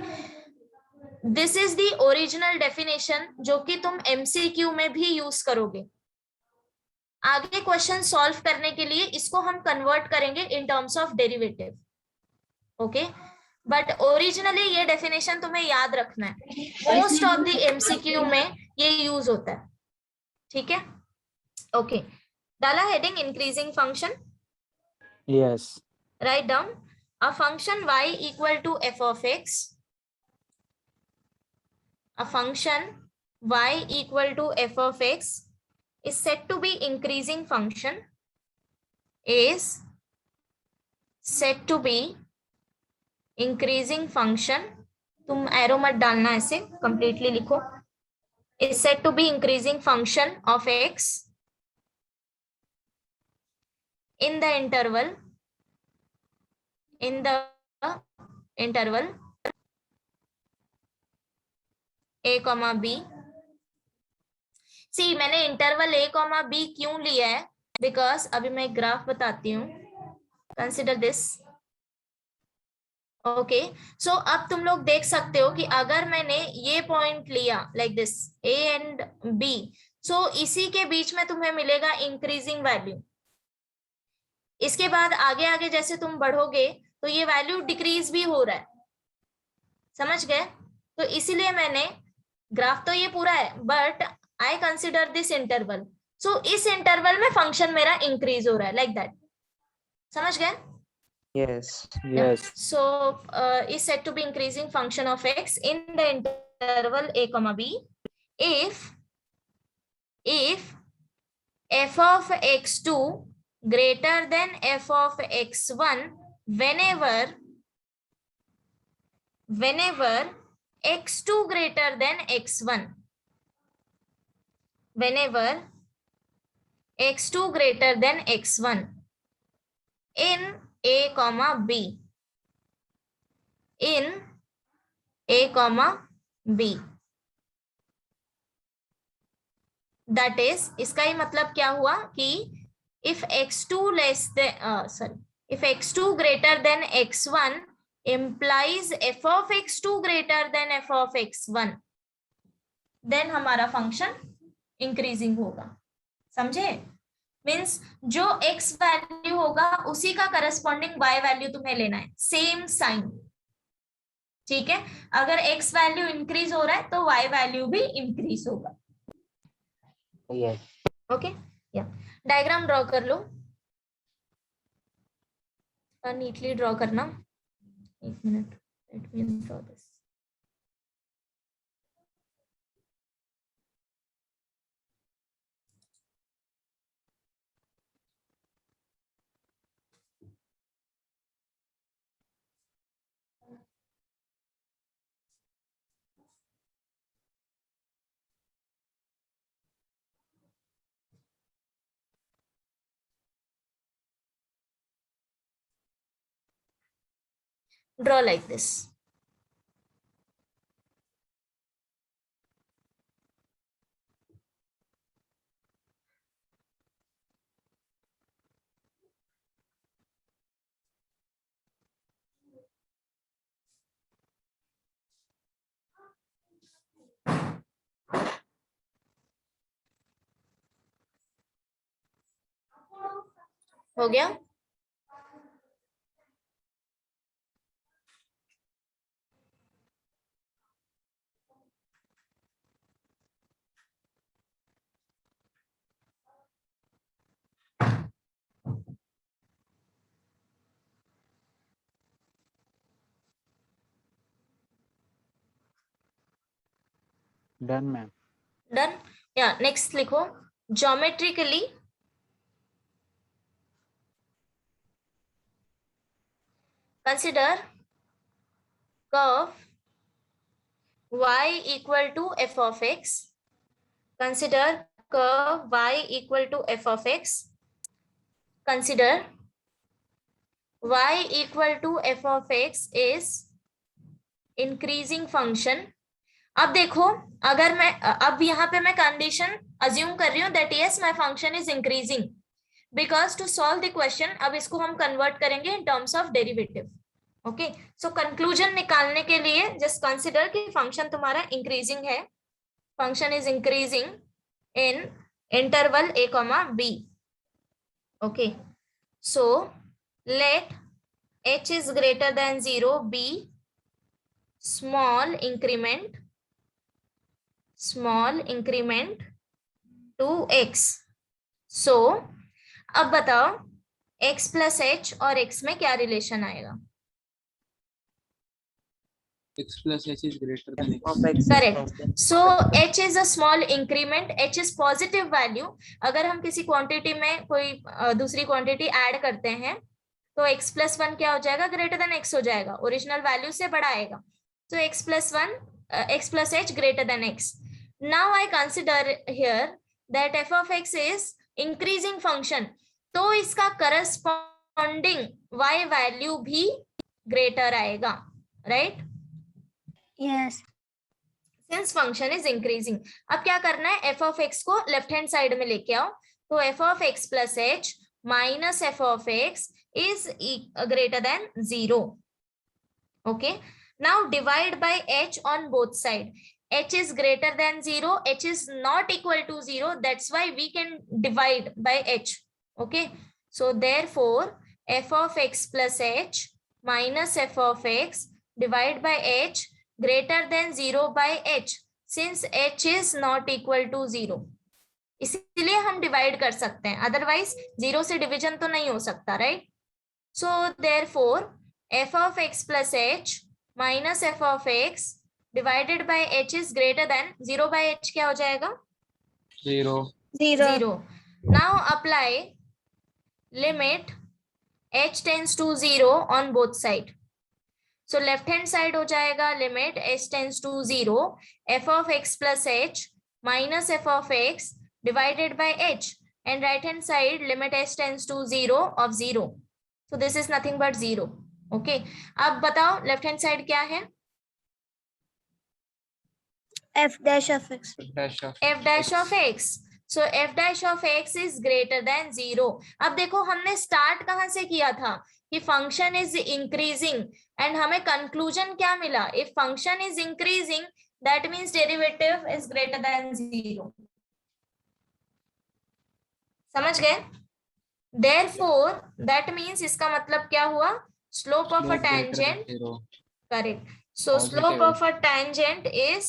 this is the original definition जो कि तुम एमसीक्यू में भी यूज करोगे. आगे क्वेश्चन सॉल्व करने के लिए इसको हम कन्वर्ट करेंगे in terms of derivative. Okay, but originally ये डेफिनेशन तुम्हें याद रखना है. मोस्ट ऑफ द एमसीक्यू में ये यूज होता है. ठीक है? ओके, डाला heading increasing function. Yes. Write down a function y equal to f of x. A function y equal to f of x is said to be increasing function. Is said to be increasing function. तुम एरो मत डालना, ऐसे कंप्लीटली लिखो. Is said to be increasing function of x in the interval a comma b. सी मैंने इंटरवल a comma b क्यों लिया है? बिकॉज अभी मैं एक ग्राफ बताती हूँ. Consider this. ओके, सो अब तुम लोग देख सकते हो कि अगर मैंने ये पॉइंट लिया like this a and b, सो इसी के बीच में तुम्हें मिलेगा इंक्रीजिंग वैल्यू. इसके बाद आगे आगे जैसे तुम बढ़ोगे तो ये वैल्यू डिक्रीज भी हो रहा है. समझ गए? तो इसीलिए मैंने ग्राफ तो ये पूरा है but I consider this interval. So इस इंटरवल में फंक्शन मेरा इंक्रीज हो रहा है लाइक दैट. समझ गए? Yes. Yes. So is said to be increasing function of x in the interval a comma b if f of x2 greater than f of x1 whenever x2 greater than x1, whenever x2 greater than x1 in a comma b, in a comma b, that is, इसका ही मतलब क्या हुआ कि if x2 less than if x2 greater than x1 implies f of x2 greater than f of x1, then हमारा फंक्शन इंक्रीजिंग होगा। समझे? मीन्स जो x वैल्यू होगा उसी का करस्पॉन्डिंग y वैल्यू तुम्हें लेना है, सेम साइन। ठीक है, अगर x वैल्यू इंक्रीज हो रहा है तो y वैल्यू भी इंक्रीज होगा। Yes. ओके, या डायग्राम ड्रॉ कर लो, नीटली ड्रॉ करना। एक minute, let me draw this. Draw like this. हो गया? Done ma'am. डन? या नेक्स्ट लिखो, geometrically consider curve y equal to f of x, consider curve y equal to f of x, consider y equal to f of x is increasing function। अब देखो, अगर मैं अब यहाँ पे मैं कंडीशन अज्यूम कर रही हूँ that yes my function is increasing, because to solve the question अब इसको हम कन्वर्ट करेंगे in terms of derivative. Okay, so conclusion निकालने के लिए जस्ट कंसिडर कि फंक्शन तुम्हारा इंक्रीजिंग है, function is increasing in interval a comma b। Okay, so let h is greater than 0 be small increment to x। so अब बताओ x plus h और x में क्या रिलेशन आएगा? x plus h is greater than x. Of x. Correct. So h is a small increment, h is positive value. अगर हम किसी क्वांटिटी में कोई दूसरी क्वांटिटी ऐड करते हैं तो x plus 1 क्या हो जाएगा? ग्रेटर देन x हो जाएगा, ओरिजिनल वैल्यू से बड़ा आएगा। so x plus h greater than x। now I consider here that f of x is increasing function, तो इसका करस्पॉन्डिंग y वैल्यू भी ग्रेटर आएगा, right? Yes. Since function is increasing. अब क्या करना है, f of x को लेफ्ट हैंड साइड में लेके आओ, तो f of x plus h minus f of x is greater than 0। okay, now divide by h on both side। h is greater than 0, h is not equal to 0, that's why we can divide by h। okay, so therefore f of x plus h minus f of x divide by h greater than 0 by h, since h is not equal to 0। इसीलिए हम डिवाइड कर सकते हैं, अदरवाइज 0 से डिवीजन तो नहीं हो सकता, right? So therefore f of x plus h minus f of x divided by h is greater than 0 by h क्या हो जाएगा? 0. 0. 0। now apply limit h tends to 0 on both side. So left hand side हो जाएगा limit h tends to 0 f of x plus h minus f of x divided by h, and right hand side limit h tends to 0 of 0. So this is nothing but 0. Okay. अब बताओ लेफ्ट हैंड साइड क्या है? f dash of x. f dash of x. So f dash of x is greater than 0. अब देखो हमने स्टार्ट कहां से किया था कि फंक्शन इज इंक्रीजिंग, एंड हमें कंक्लूजन क्या मिला? If function is increasing that means derivative is greater than 0. समझ गए? Therefore that means इसका मतलब क्या हुआ? Slope of a tangent. Correct. So slope of a tangent is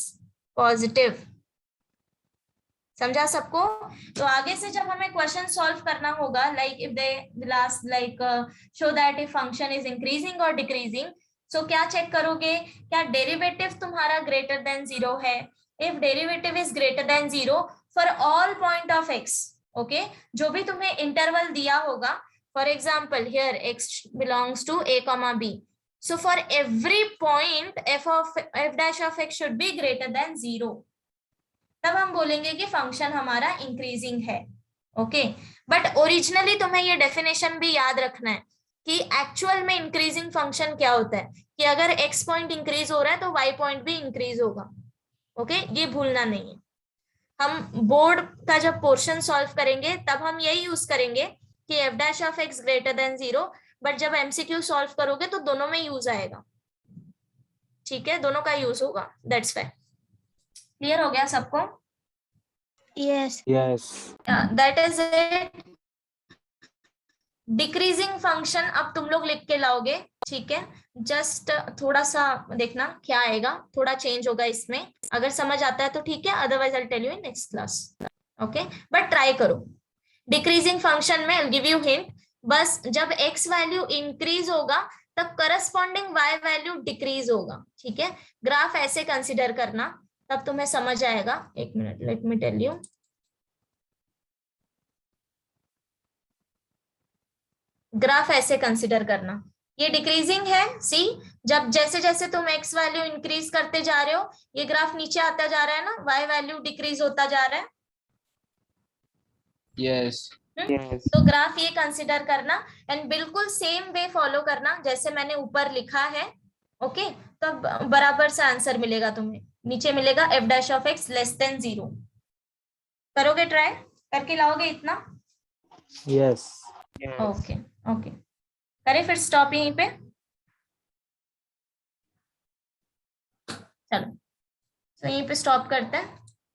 positive. समझा सबको? तो आगे से जब हमें क्वेश्चन सॉल्व करना होगा, like if they last like show that if function is increasing or decreasing, so क्या चेक करोगे? क्या डेरिवेटिव तुम्हारा ग्रेटर देन 0 है? If derivative is greater than 0 for all point of x, okay जो भी तुम्हें इंटरवल दिया होगा, for example here x belongs to a, b, so for every point f dash of x should be greater than 0. तब हम बोलेंगे कि फंक्शन हमारा इंक्रीजिंग है. ओके, बट ओरिजिनली तुम्हें ये डेफिनेशन भी याद रखना है कि एक्चुअल में इंक्रीजिंग फंक्शन क्या होता है, कि अगर x पॉइंट इंक्रीज हो रहा है तो y पॉइंट भी इंक्रीज होगा. ओके, ये भूलना नहीं है. हम बोर्ड का जब पोर्शन सॉल्व करेंगे तब हम यही यूज करेंगे कि f dash of x greater than 0, but जब MCQ सॉल्व करोगे तो दोनों में यूज आएगा. ठीक है, दोनों का यूज होगा. That's why. क्लियर हो गया सबको? Yes. Yes. That is it. Decreasing function अब तुम लोग लिख के लाओगे. ठीक है, जस्ट थोड़ा सा देखना क्या आएगा, थोड़ा चेंज होगा इसमें. अगर समझ आता है तो ठीक है, otherwise I will tell you in next class. Okay, but try करो. डिक्रीजिंग फंक्शन में I will give you hint. बस जब x वैल्यू इंक्रीज होगा तब करस्पॉन्डिंग y वैल्यू डिक्रीज होगा. ठीक है, ग्राफ ऐसे कंसिडर करना, तब तुम्हें समझ आएगा. एक minute, let me tell you. Graph ऐसे कंसिडर करना, ये डिक्रीजिंग है. सी, जब जैसे जैसे तुम x वैल्यू इंक्रीज करते जा रहे हो ये ग्राफ नीचे आता जा रहा है ना, y वैल्यू डिक्रीज होता जा रहा है. Yes. Yes. तो ग्राफ ये कंसिडर करना एंड बिल्कुल सेम वे फॉलो करना जैसे मैंने ऊपर लिखा है. ओके, तो बराबर सा आंसर मिलेगा तुम्हें. नीचे मिलेगा f dash of x less than 0. करोगे? ट्राई करके लाओगे इतना? Yes. ओके ओके, करें फिर स्टॉप यहीं पे. चलो, तो यहीं पे स्टॉप करते हैं.